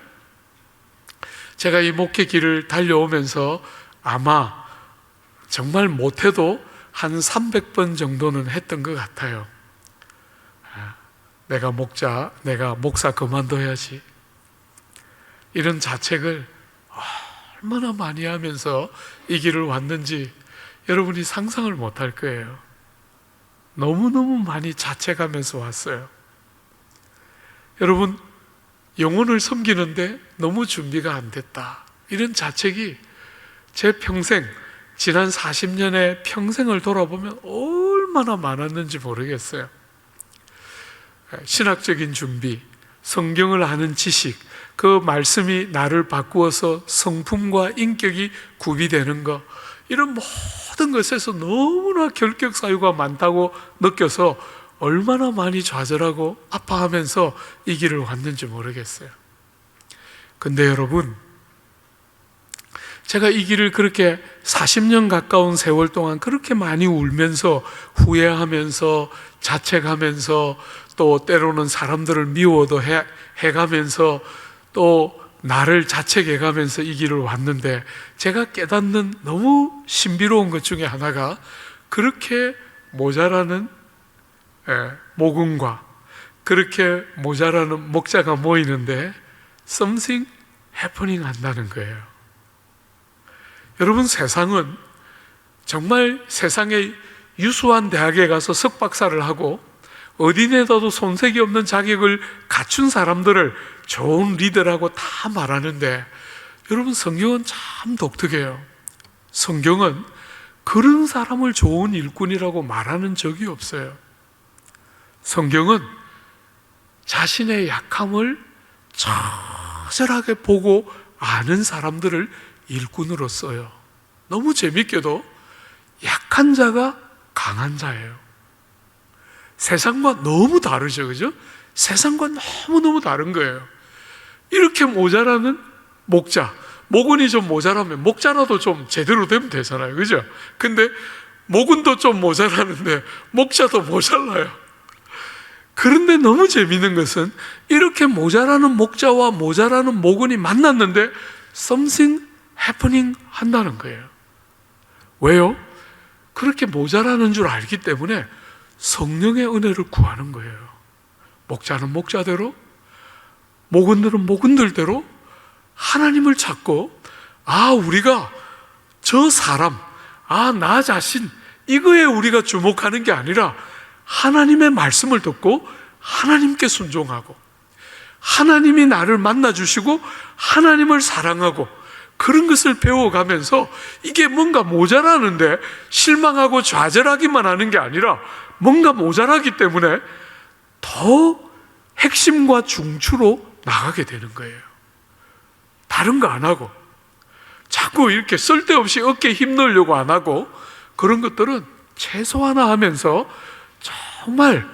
제가 이 목회 길을 달려오면서 아마 정말 못해도 한 300번 정도는 했던 것 같아요. 내가 목사 그만둬야지, 이런 자책을 얼마나 많이 하면서 이 길을 왔는지 여러분이 상상을 못할 거예요. 너무너무 많이 자책하면서 왔어요. 여러분, 영혼을 섬기는데 너무 준비가 안 됐다, 이런 자책이 제 평생, 지난 40년의 평생을 돌아보면 얼마나 많았는지 모르겠어요. 신학적인 준비, 성경을 아는 지식, 그 말씀이 나를 바꾸어서 성품과 인격이 구비되는 것, 이런 모든 것에서 너무나 결격 사유가 많다고 느껴서 얼마나 많이 좌절하고 아파하면서 이 길을 왔는지 모르겠어요. 근데 여러분, 제가 이 길을 그렇게 40년 가까운 세월 동안 그렇게 많이 울면서 후회하면서 자책하면서 또 때로는 사람들을 미워도 해가면서 또 나를 자책해가면서 이 길을 왔는데, 제가 깨닫는 너무 신비로운 것 중에 하나가, 그렇게 모자라는 모금과 그렇게 모자라는 목자가 모이는데 something happening 한다는 거예요. 여러분, 세상은 정말 세상의 유수한 대학에 가서 석박사를 하고 어디 내다도 손색이 없는 자격을 갖춘 사람들을 좋은 리더라고 다 말하는데, 여러분, 성경은 참 독특해요. 성경은 그런 사람을 좋은 일꾼이라고 말하는 적이 없어요. 성경은 자신의 약함을 처절하게 보고 아는 사람들을 일꾼으로 써요. 너무 재밌게도 약한 자가 강한 자예요. 세상과 너무 다르죠, 그죠? 세상과 너무너무 다른 거예요. 이렇게 모자라는 목자, 목은이 좀 모자라면 목자라도 좀 제대로 되면 되잖아요, 그죠? 근데 목은도 좀 모자라는데 목자도 모자라요. 그런데 너무 재밌는 것은 이렇게 모자라는 목자와 모자라는 목은이 만났는데 something happening 한다는 거예요. 왜요? 그렇게 모자라는 줄 알기 때문에 성령의 은혜를 구하는 거예요. 목자는 목자대로, 목은들은 목은들대로 하나님을 찾고, 우리가 저 사람, 나 자신, 이거에 우리가 주목하는 게 아니라 하나님의 말씀을 듣고 하나님께 순종하고, 하나님이 나를 만나주시고 하나님을 사랑하고, 그런 것을 배워가면서 이게 뭔가 모자라는데 실망하고 좌절하기만 하는 게 아니라 뭔가 모자라기 때문에 더 핵심과 중추로 나가게 되는 거예요. 다른 거 안 하고 자꾸 이렇게 쓸데없이 어깨에 힘 넣으려고 안 하고 그런 것들은 최소화나 하면서 정말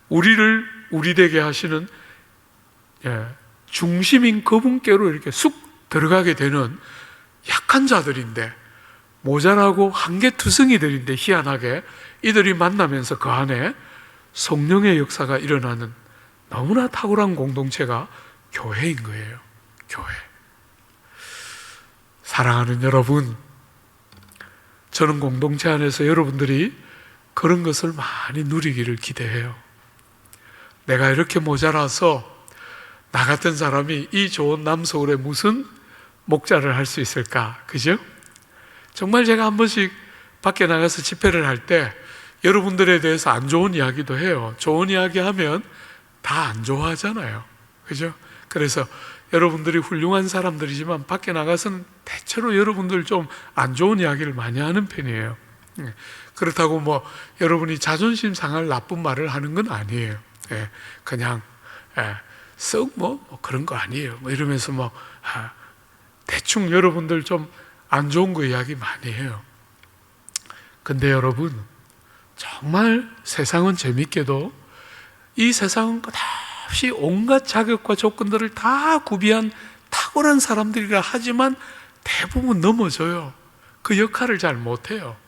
우리 되게 하시는 중심인 그분께로 이렇게 쑥 들어가게 되는 약한 자들인데, 모자라고 한계투성이들인데 희한하게 이들이 만나면서 그 안에 성령의 역사가 일어나는 너무나 탁월한 공동체가 교회인 거예요. 교회. 사랑하는 여러분, 저는 공동체 안에서 여러분들이 그런 것을 많이 누리기를 기대해요. 내가 이렇게 모자라서 나 같은 사람이 이 좋은 남서울에 무슨 목자를 할 수 있을까? 그죠? 정말 제가 한 번씩 밖에 나가서 집회를 할 때 여러분들에 대해서 안 좋은 이야기도 해요. 좋은 이야기 하면 다 안 좋아하잖아요. 그죠? 그래서 여러분들이 훌륭한 사람들이지만 밖에 나가서는 대체로 여러분들 좀 안 좋은 이야기를 많이 하는 편이에요. 그렇다고 뭐 여러분이 자존심 상할 나쁜 말을 하는 건 아니에요. 그냥 썩 뭐 그런 거 아니에요. 뭐 이러면서 뭐 대충 여러분들 좀 안 좋은 거 이야기 많이 해요. 근데 여러분, 정말 세상은 재밌게도 이 세상은 끝없이 온갖 자격과 조건들을 다 구비한 탁월한 사람들이라 하지만 대부분 넘어져요. 그 역할을 잘 못해요.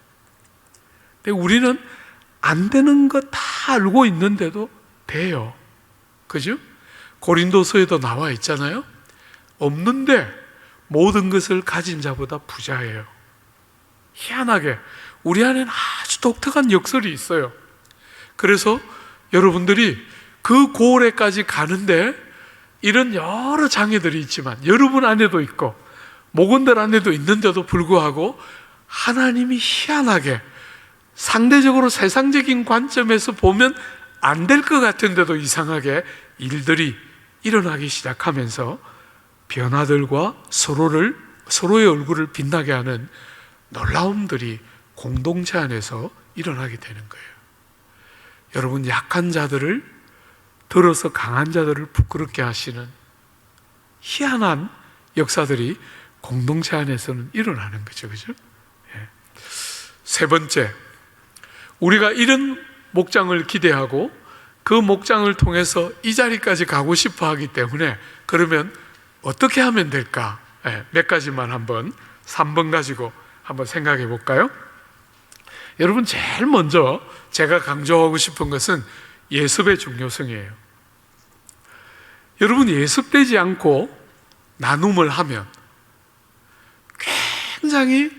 근데 우리는 안 되는 거 다 알고 있는데도 돼요. 그죠? 고린도서에도 나와 있잖아요. 없는데 모든 것을 가진 자보다 부자예요. 희한하게 우리 안에는 아주 독특한 역설이 있어요. 그래서 여러분들이 그 고을에까지 가는데 이런 여러 장애들이 있지만 여러분 안에도 있고 목원들 안에도 있는데도 불구하고 하나님이 희한하게 상대적으로 세상적인 관점에서 보면 안 될 것 같은데도 이상하게 일들이 일어나기 시작하면서 변화들과 서로의 얼굴을 빛나게 하는 놀라움들이 공동체 안에서 일어나게 되는 거예요. 여러분, 약한 자들을 들어서 강한 자들을 부끄럽게 하시는 희한한 역사들이 공동체 안에서는 일어나는 거죠. 그죠? 세 번째, 우리가 이런 목장을 기대하고 그 목장을 통해서 이 자리까지 가고 싶어 하기 때문에 그러면 어떻게 하면 될까? 몇 가지만 한번 3번 가지고 한번 생각해 볼까요? 여러분, 제일 먼저 제가 강조하고 싶은 것은 예습의 중요성이에요. 여러분, 예습되지 않고 나눔을 하면 굉장히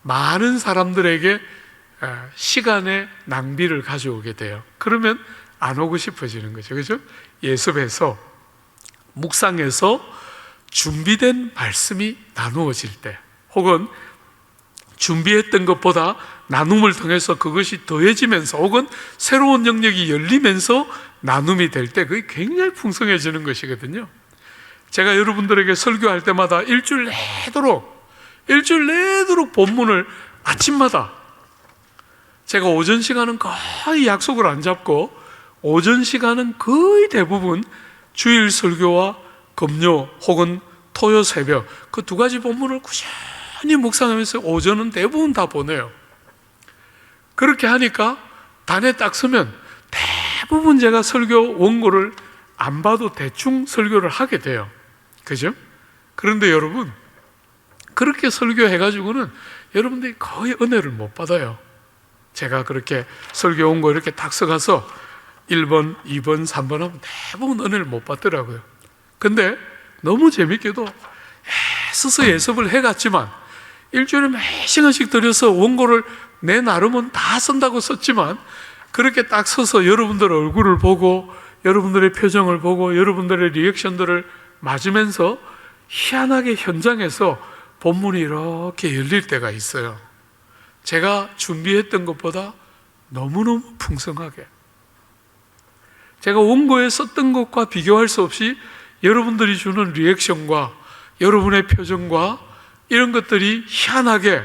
많은 사람들에게 시간의 낭비를 가져오게 돼요. 그러면 안 오고 싶어지는 거죠. 그죠? 예습해서, 묵상해서 준비된 말씀이 나누어질 때, 혹은 준비했던 것보다 나눔을 통해서 그것이 더해지면서, 혹은 새로운 영역이 열리면서 나눔이 될 때 그게 굉장히 풍성해지는 것이거든요. 제가 여러분들에게 설교할 때마다 일주일 내도록 본문을 아침마다, 제가 오전 시간은 거의 약속을 안 잡고 오전 시간은 거의 대부분 주일 설교와 금요 혹은 토요 새벽 그 두 가지 본문을 꾸준히 묵상하면서 오전은 대부분 다 보내요. 그렇게 하니까 단에 딱 서면 대부분 제가 설교 원고를 안 봐도 대충 설교를 하게 돼요. 그죠? 그런데 여러분, 그렇게 설교해가지고는 여러분들이 거의 은혜를 못 받아요. 제가 그렇게 설교 원고 이렇게 딱 써가서 1번, 2번, 3번 하면 대부분 은혜를 못 받더라고요. 근데 너무 재밌게도 애써서 예습을 해갔지만 일주일에 몇 시간씩 들여서 원고를 내 나름은 다 쓴다고 썼지만 그렇게 딱 서서 여러분들 얼굴을 보고 여러분들의 표정을 보고 여러분들의 리액션들을 맞으면서 희한하게 현장에서 본문이 이렇게 열릴 때가 있어요. 제가 준비했던 것보다 너무너무 풍성하게, 제가 원고에 썼던 것과 비교할 수 없이 여러분들이 주는 리액션과 여러분의 표정과 이런 것들이 희한하게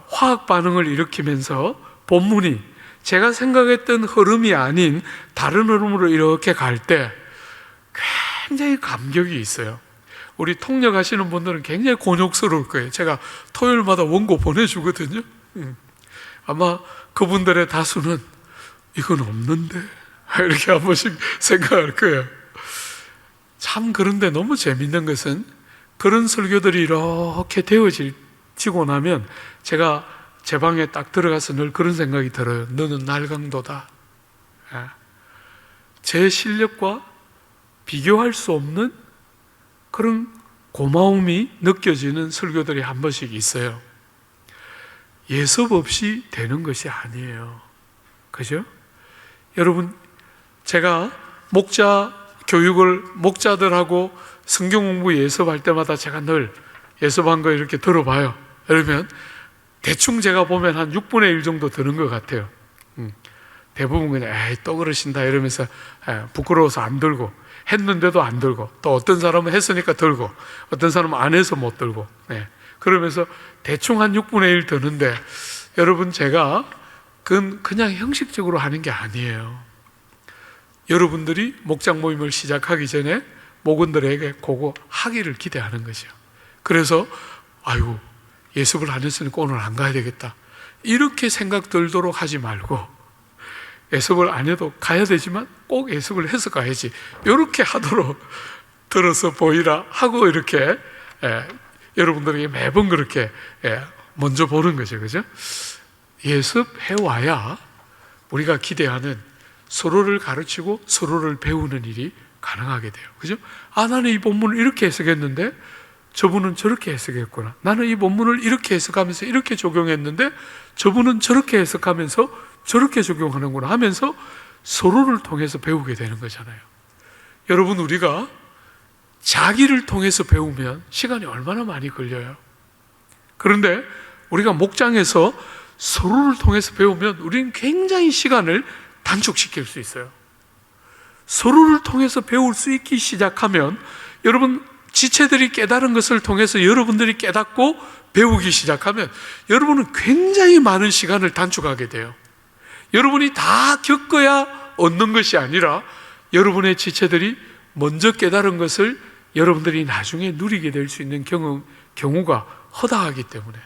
화학 반응을 일으키면서 본문이 제가 생각했던 흐름이 아닌 다른 흐름으로 이렇게 갈 때 굉장히 감격이 있어요. 우리 통역하시는 분들은 굉장히 곤욕스러울 거예요. 제가 토요일마다 원고 보내주거든요. 아마 그분들의 다수는 이건 없는데 이렇게 한 번씩 생각할 거예요. 참 그런데 너무 재밌는 것은 그런 설교들이 이렇게 되어지고 나면 제가 제 방에 딱 들어가서 늘 그런 생각이 들어요. 너는 날강도다. 제 실력과 비교할 수 없는 그런 고마움이 느껴지는 설교들이 한 번씩 있어요. 예습 없이 되는 것이 아니에요. 그죠? 여러분, 제가 목자 교육을 목자들하고 성경 공부 예습할 때마다 제가 늘 예습한 거 이렇게 들어봐요. 그러면 대충 제가 보면 한 6분의 1 정도 드는 것 같아요. 대부분 그냥 에이 또 그러신다 이러면서 부끄러워서 안 들고, 했는데도 안 들고, 또 어떤 사람은 했으니까 들고, 어떤 사람은 안 해서 못 들고, 그러면서 대충 한 6분의 1 드는데, 여러분, 제가 그건 그냥 형식적으로 하는 게 아니에요. 여러분들이 목장 모임을 시작하기 전에 목원들에게 그거 하기를 기대하는 거죠. 그래서 아이고 예습을 안 했으니까 오늘 안 가야 되겠다 이렇게 생각 들도록 하지 말고, 예습을 안 해도 가야 되지만 꼭 예습을 해서 가야지 이렇게 하도록 들어서 보이라 하고 이렇게 여러분들에게 매번 그렇게 먼저 보는 거죠. 그죠? 예습해 와야 우리가 기대하는 서로를 가르치고 서로를 배우는 일이 가능하게 돼요. 그죠? 나는 이 본문을 이렇게 해석했는데 저분은 저렇게 해석했구나. 나는 이 본문을 이렇게 해석하면서 이렇게 적용했는데 저분은 저렇게 해석하면서 저렇게 적용하는구나 하면서 서로를 통해서 배우게 되는 거잖아요. 여러분, 우리가 자기를 통해서 배우면 시간이 얼마나 많이 걸려요. 그런데 우리가 목장에서 서로를 통해서 배우면 우리는 굉장히 시간을 단축시킬 수 있어요. 서로를 통해서 배울 수 있기 시작하면 여러분, 지체들이 깨달은 것을 통해서 여러분들이 깨닫고 배우기 시작하면 여러분은 굉장히 많은 시간을 단축하게 돼요. 여러분이 다 겪어야 얻는 것이 아니라 여러분의 지체들이 먼저 깨달은 것을 여러분들이 나중에 누리게 될 수 있는 경우가 허다하기 때문에,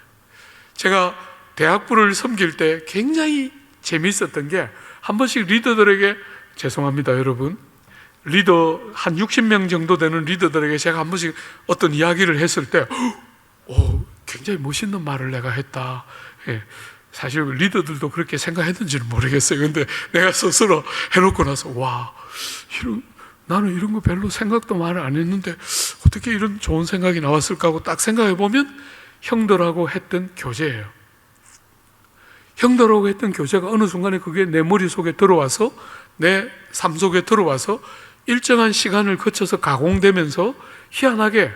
제가 대학부를 섬길 때 굉장히 재미있었던 게, 한 번씩 리더들에게, 죄송합니다 여러분, 리더 한 60명 정도 되는 리더들에게 제가 한 번씩 어떤 이야기를 했을 때 굉장히 멋있는 말을 내가 했다. 사실 리더들도 그렇게 생각했는지는 모르겠어요. 근데 내가 스스로 해놓고 나서 나는 이런 거 별로 생각도 많이 안 했는데 어떻게 이런 좋은 생각이 나왔을까 하고 딱 생각해 보면 형들하고 했던 교제예요. 형들하고 했던 교제가 어느 순간에 그게 내 머릿속에 들어와서, 내 삶 속에 들어와서 일정한 시간을 거쳐서 가공되면서 희한하게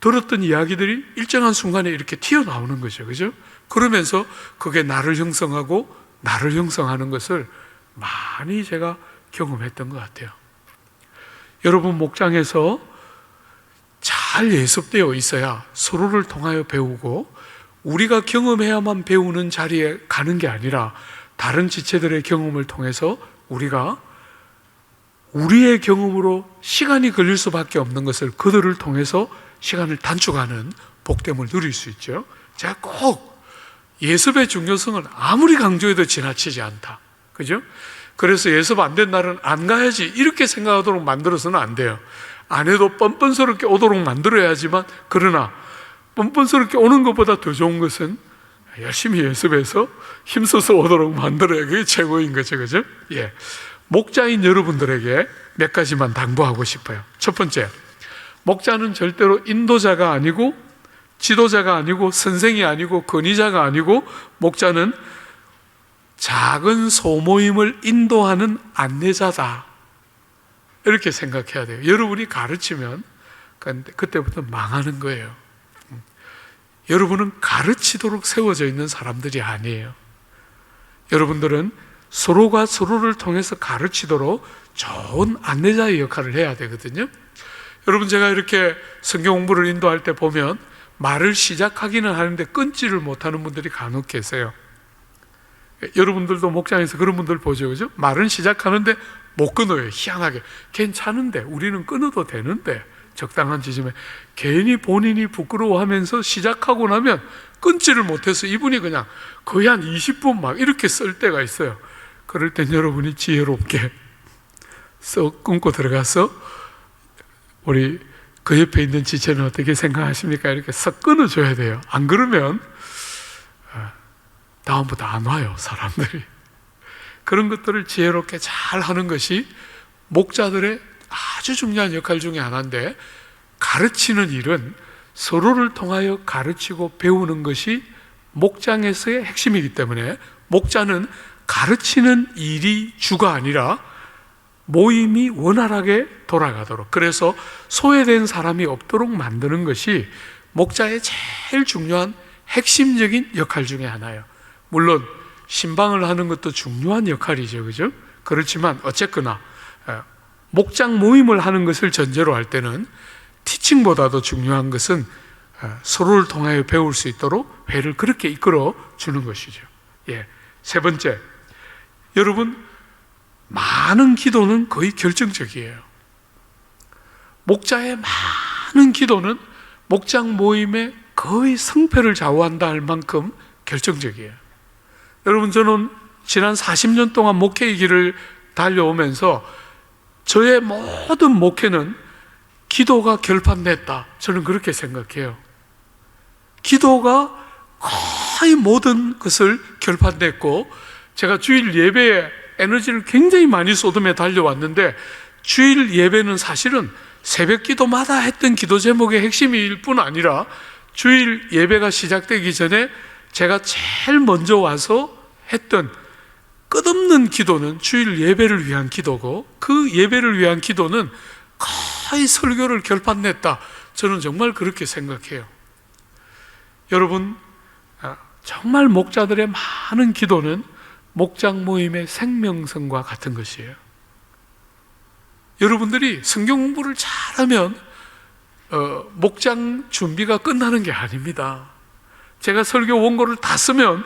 들었던 이야기들이 일정한 순간에 이렇게 튀어나오는 거죠. 그죠? 그러면서 그게 나를 형성하고 나를 형성하는 것을 많이 제가 경험했던 것 같아요. 여러분, 목장에서 잘 예습되어 있어야 서로를 통하여 배우고, 우리가 경험해야만 배우는 자리에 가는 게 아니라 다른 지체들의 경험을 통해서 우리가 우리의 경험으로 시간이 걸릴 수밖에 없는 것을 그들을 통해서 시간을 단축하는 복됨을 누릴 수 있죠. 제가 꼭 예습의 중요성을 아무리 강조해도 지나치지 않다. 그죠? 그래서 예습 안 된 날은 안 가야지 이렇게 생각하도록 만들어서는 안 돼요. 안 해도 뻔뻔스럽게 오도록 만들어야지만, 그러나 뻔뻔스럽게 오는 것보다 더 좋은 것은 열심히 예습해서 힘써서 오도록 만들어야 그게 최고인 거죠. 그죠? 예. 목자인 여러분들에게 몇 가지만 당부하고 싶어요. 첫 번째, 목자는 절대로 인도자가 아니고 지도자가 아니고 선생이 아니고 권위자가 아니고, 목자는 작은 소모임을 인도하는 안내자다 이렇게 생각해야 돼요. 여러분이 가르치면 그때부터 망하는 거예요. 여러분은 가르치도록 세워져 있는 사람들이 아니에요. 여러분들은 서로가 서로를 통해서 가르치도록 좋은 안내자의 역할을 해야 되거든요. 여러분, 제가 이렇게 성경 공부를 인도할 때 보면 말을 시작하기는 하는데 끊지를 못하는 분들이 간혹 계세요. 여러분들도 목장에서 그런 분들 보죠, 그죠? 말은 시작하는데 못 끊어요. 희한하게. 괜찮은데, 우리는 끊어도 되는데, 적당한 지점에 괜히 본인이 부끄러워하면서 시작하고 나면 끊지를 못해서 이분이 그냥 거의 한 20분 막 이렇게 쓸 때가 있어요. 그럴 땐 여러분이 지혜롭게 썩 끊고 들어가서, 우리 그 옆에 있는 지체는 어떻게 생각하십니까? 이렇게 썩 끊어줘야 돼요. 안 그러면 다음부터 안 와요, 사람들이. 그런 것들을 지혜롭게 잘 하는 것이 목자들의 아주 중요한 역할 중에 하나인데, 가르치는 일은 서로를 통하여 가르치고 배우는 것이 목장에서의 핵심이기 때문에 목자는 가르치는 일이 주가 아니라 모임이 원활하게 돌아가도록, 그래서 소외된 사람이 없도록 만드는 것이 목자의 제일 중요한 핵심적인 역할 중에 하나예요. 물론 신방을 하는 것도 중요한 역할이죠, 그죠? 그렇지만 어쨌거나 목장 모임을 하는 것을 전제로 할 때는 티칭보다도 중요한 것은 서로를 통하여 배울 수 있도록 회를 그렇게 이끌어 주는 것이죠. 세 번째, 여러분, 많은 기도는 거의 결정적이에요. 목자의 많은 기도는 목장 모임의 거의 성패를 좌우한다 할 만큼 결정적이에요. 여러분, 저는 지난 40년 동안 목회의 길을 달려오면서 저의 모든 목회는 기도가 결판냈다, 저는 그렇게 생각해요. 기도가 거의 모든 것을 결판냈고, 제가 주일 예배에 에너지를 굉장히 많이 쏟으며 달려왔는데, 주일 예배는 사실은 새벽 기도마다 했던 기도 제목의 핵심일 뿐 아니라 주일 예배가 시작되기 전에 제가 제일 먼저 와서 했던 끝없는 기도는 주일 예배를 위한 기도고, 그 예배를 위한 기도는 거의 설교를 결판냈다, 저는 정말 그렇게 생각해요. 여러분, 정말 목자들의 많은 기도는 목장 모임의 생명성과 같은 것이에요. 여러분들이 성경 공부를 잘하면 목장 준비가 끝나는 게 아닙니다. 제가 설교 원고를 다 쓰면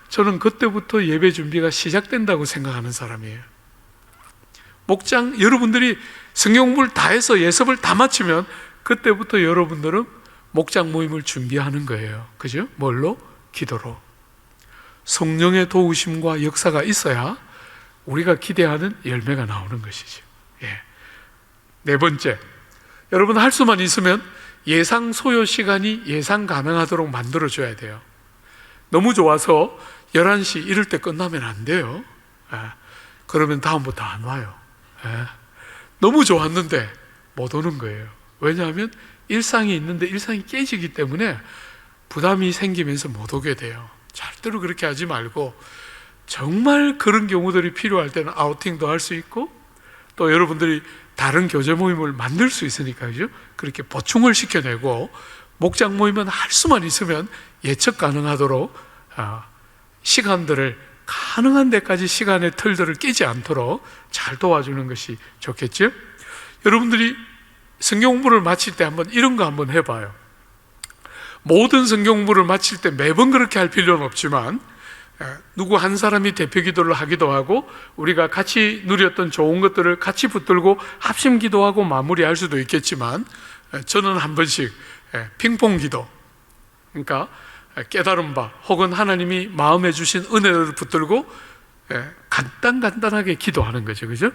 저는 그때부터 예배 준비가 시작된다고 생각하는 사람이에요. 목장, 여러분들이 성경 공부를 다 해서 예습을 다 마치면 그때부터 여러분들은 목장 모임을 준비하는 거예요. 그죠? 뭘로? 기도로. 성령의 도우심과 역사가 있어야 우리가 기대하는 열매가 나오는 것이죠. 네 번째, 여러분, 할 수만 있으면 예상 소요 시간이 예상 가능하도록 만들어줘야 돼요. 너무 좋아서 11시 이럴 때 끝나면 안 돼요. 그러면 다음부터 안 와요. 너무 좋았는데 못 오는 거예요. 왜냐하면 일상이 있는데 일상이 깨지기 때문에 부담이 생기면서 못 오게 돼요. 절대로 그렇게 하지 말고, 정말 그런 경우들이 필요할 때는 아우팅도 할 수 있고, 또 여러분들이 다른 교제 모임을 만들 수 있으니까요, 그렇게 보충을 시켜내고, 목장 모임은 할 수만 있으면 예측 가능하도록 시간들을, 가능한 데까지 시간의 틀들을 깨지 않도록 잘 도와주는 것이 좋겠죠. 여러분들이 성경 공부를 마칠 때 한번 이런 거 한번 해봐요. 모든 성경 공부를 마칠 때 매번 그렇게 할 필요는 없지만, 누구 한 사람이 대표 기도를 하기도 하고, 우리가 같이 누렸던 좋은 것들을 같이 붙들고 합심 기도하고 마무리할 수도 있겠지만, 저는 한 번씩 핑퐁 기도, 그러니까 깨달은 바 혹은 하나님이 마음에 주신 은혜를 붙들고 간단하게 기도하는 거죠. 그죠?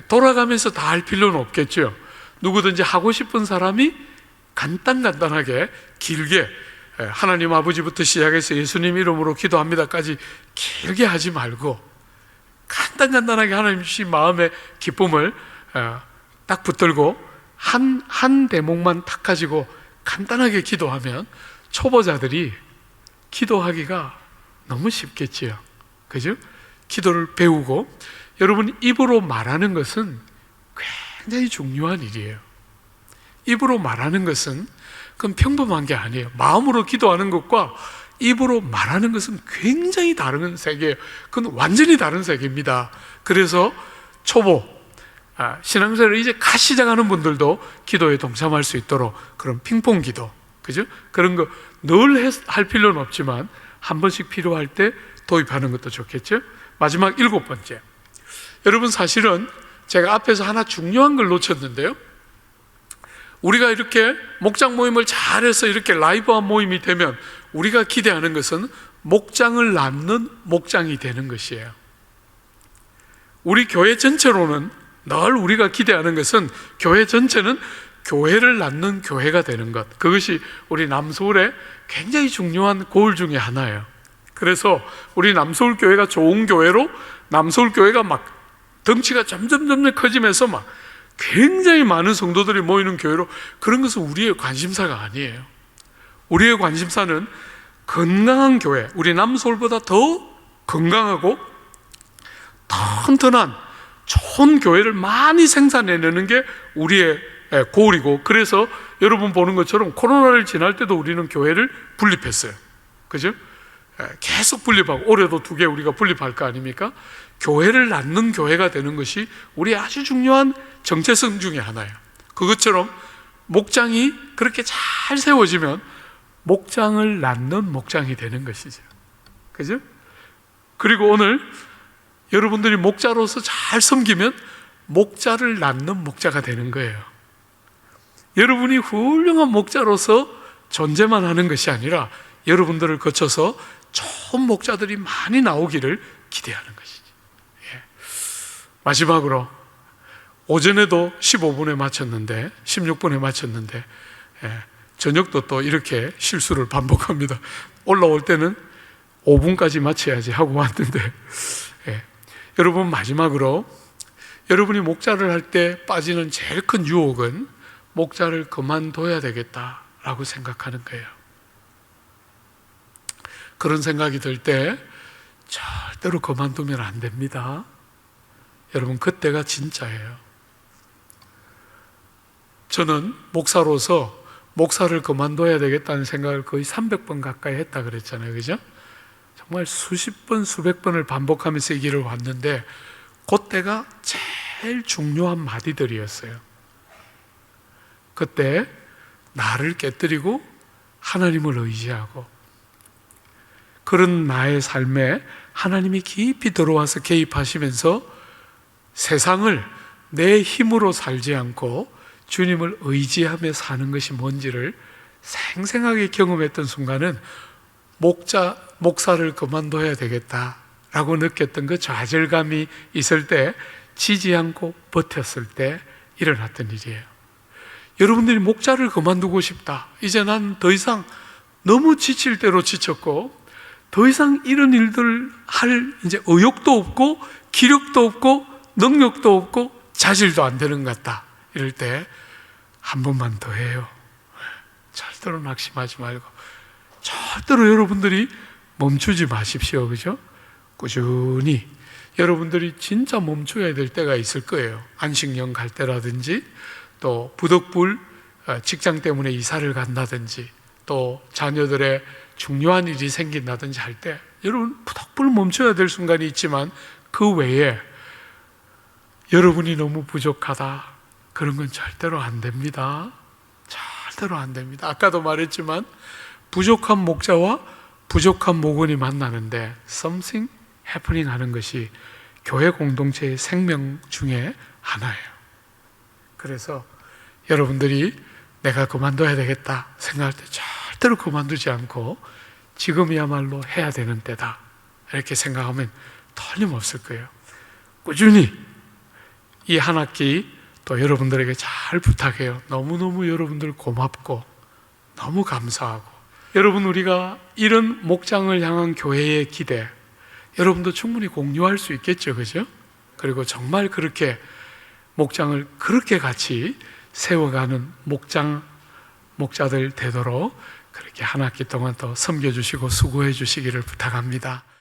돌아가면서 다 할 필요는 없겠죠. 누구든지 하고 싶은 사람이 간단하게 길게, 하나님 아버지부터 시작해서 예수님 이름으로 기도합니다까지 길게 하지 말고, 간단하게 하나님 주신 마음의 기쁨을 딱 붙들고 한 대목만 딱 가지고 간단하게 기도하면 초보자들이 기도하기가 너무 쉽겠지요. 그죠? 기도를 배우고, 여러분, 입으로 말하는 것은 굉장히 중요한 일이에요. 입으로 말하는 것은 그건 평범한 게 아니에요. 마음으로 기도하는 것과 입으로 말하는 것은 굉장히 다른 세계예요. 그건 완전히 다른 세계입니다. 그래서 초보, 신앙생활을 이제 갓 시작하는 분들도 기도에 동참할 수 있도록 그런 핑퐁 기도, 그죠? 그런 거 늘 할 필요는 없지만 한 번씩 필요할 때 도입하는 것도 좋겠죠? 마지막 7번째. 여러분, 사실은 제가 앞에서 하나 중요한 걸 놓쳤는데요. 우리가 이렇게 목장 모임을 잘해서 이렇게 라이브한 모임이 되면 우리가 기대하는 것은 목장을 낳는 목장이 되는 것이에요. 우리 교회 전체로는 늘 우리가 기대하는 것은 교회 전체는 교회를 낳는 교회가 되는 것. 그것이 우리 남서울의 굉장히 중요한 고울 중에 하나예요. 그래서 우리 남서울 교회가 좋은 교회로 남서울 교회가 막 덩치가 점점 커지면서 막 굉장히 많은 성도들이 모이는 교회로, 그런 것은 우리의 관심사가 아니에요. 우리의 관심사는 건강한 교회, 우리 남서울보다 더 건강하고 튼튼한 좋은 교회를 많이 생산해내는 게 우리의 고울이고, 그래서 여러분 보는 것처럼 코로나를 지날 때도 우리는 교회를 분립했어요. 그죠? 계속 분립하고, 올해도 2개 우리가 분립할 거 아닙니까? 교회를 낳는 교회가 되는 것이 우리의 아주 중요한 정체성 중에 하나예요. 그것처럼 목장이 그렇게 잘 세워지면 목장을 낳는 목장이 되는 것이죠. 그죠? 그리고 오늘 여러분들이 목자로서 잘 섬기면 목자를 낳는 목자가 되는 거예요. 여러분이 훌륭한 목자로서 존재만 하는 것이 아니라 여러분들을 거쳐서 좋은 목자들이 많이 나오기를 기대하는 것이죠. 예. 마지막으로 오전에도 15분에 마쳤는데 16분에 마쳤는데 저녁도 또 이렇게 실수를 반복합니다. 올라올 때는 5분까지 마쳐야지 하고 왔는데 여러분, 마지막으로 여러분이 목자를 할 때 빠지는 제일 큰 유혹은 목자를 그만둬야 되겠다라고 생각하는 거예요. 그런 생각이 들 때 절대로 그만두면 안 됩니다. 여러분, 그때가 진짜예요. 저는 목사로서 목사를 그만둬야 되겠다는 생각을 거의 300번 가까이 했다 그랬잖아요. 그죠? 정말 수십 번, 수백 번을 반복하면서 이 길을 왔는데 그때가 제일 중요한 마디들이었어요. 그때 나를 깨뜨리고 하나님을 의지하고, 그런 나의 삶에 하나님이 깊이 들어와서 개입하시면서 세상을 내 힘으로 살지 않고 주님을 의지하며 사는 것이 뭔지를 생생하게 경험했던 순간은 목사를 그만둬야 되겠다라고 느꼈던 그 좌절감이 있을 때, 지지 않고 버텼을 때 일어났던 일이에요. 여러분들이 목자를 그만두고 싶다, 이제 난 더 이상 너무 지칠 대로 지쳤고 더 이상 이런 일들 할 이제 의욕도 없고 기력도 없고 능력도 없고 자질도 안 되는 것 같다, 이럴 때 한 번만 더 해요. 절대로 낙심하지 말고 절대로 여러분들이 멈추지 마십시오. 그죠? 꾸준히 여러분들이 진짜 멈춰야 될 때가 있을 거예요. 안식년 갈 때라든지, 또 부덕불 직장 때문에 이사를 간다든지, 또 자녀들의 중요한 일이 생긴다든지 할 때 여러분 부덕불 멈춰야 될 순간이 있지만, 그 외에 여러분이 너무 부족하다, 그런 건 절대로 안 됩니다. 절대로 안 됩니다. 아까도 말했지만 부족한 목자와 부족한 목원이 만나는데 something happening 하는 것이 교회 공동체의 생명 중에 하나예요. 그래서 여러분들이 내가 그만둬야 되겠다 생각할 때 절대로 그만두지 않고 지금이야말로 해야 되는 때다, 이렇게 생각하면 틀림없을 거예요. 꾸준히 이 한 학기 또 여러분들에게 잘 부탁해요. 너무너무 여러분들 고맙고 너무 감사하고, 여러분, 우리가 이런 목장을 향한 교회의 기대 여러분도 충분히 공유할 수 있겠죠. 그죠? 그리고 정말 그렇게 목장을 그렇게 같이 세워가는 목자들 되도록 그렇게 한 학기 동안 또 섬겨주시고 수고해 주시기를 부탁합니다.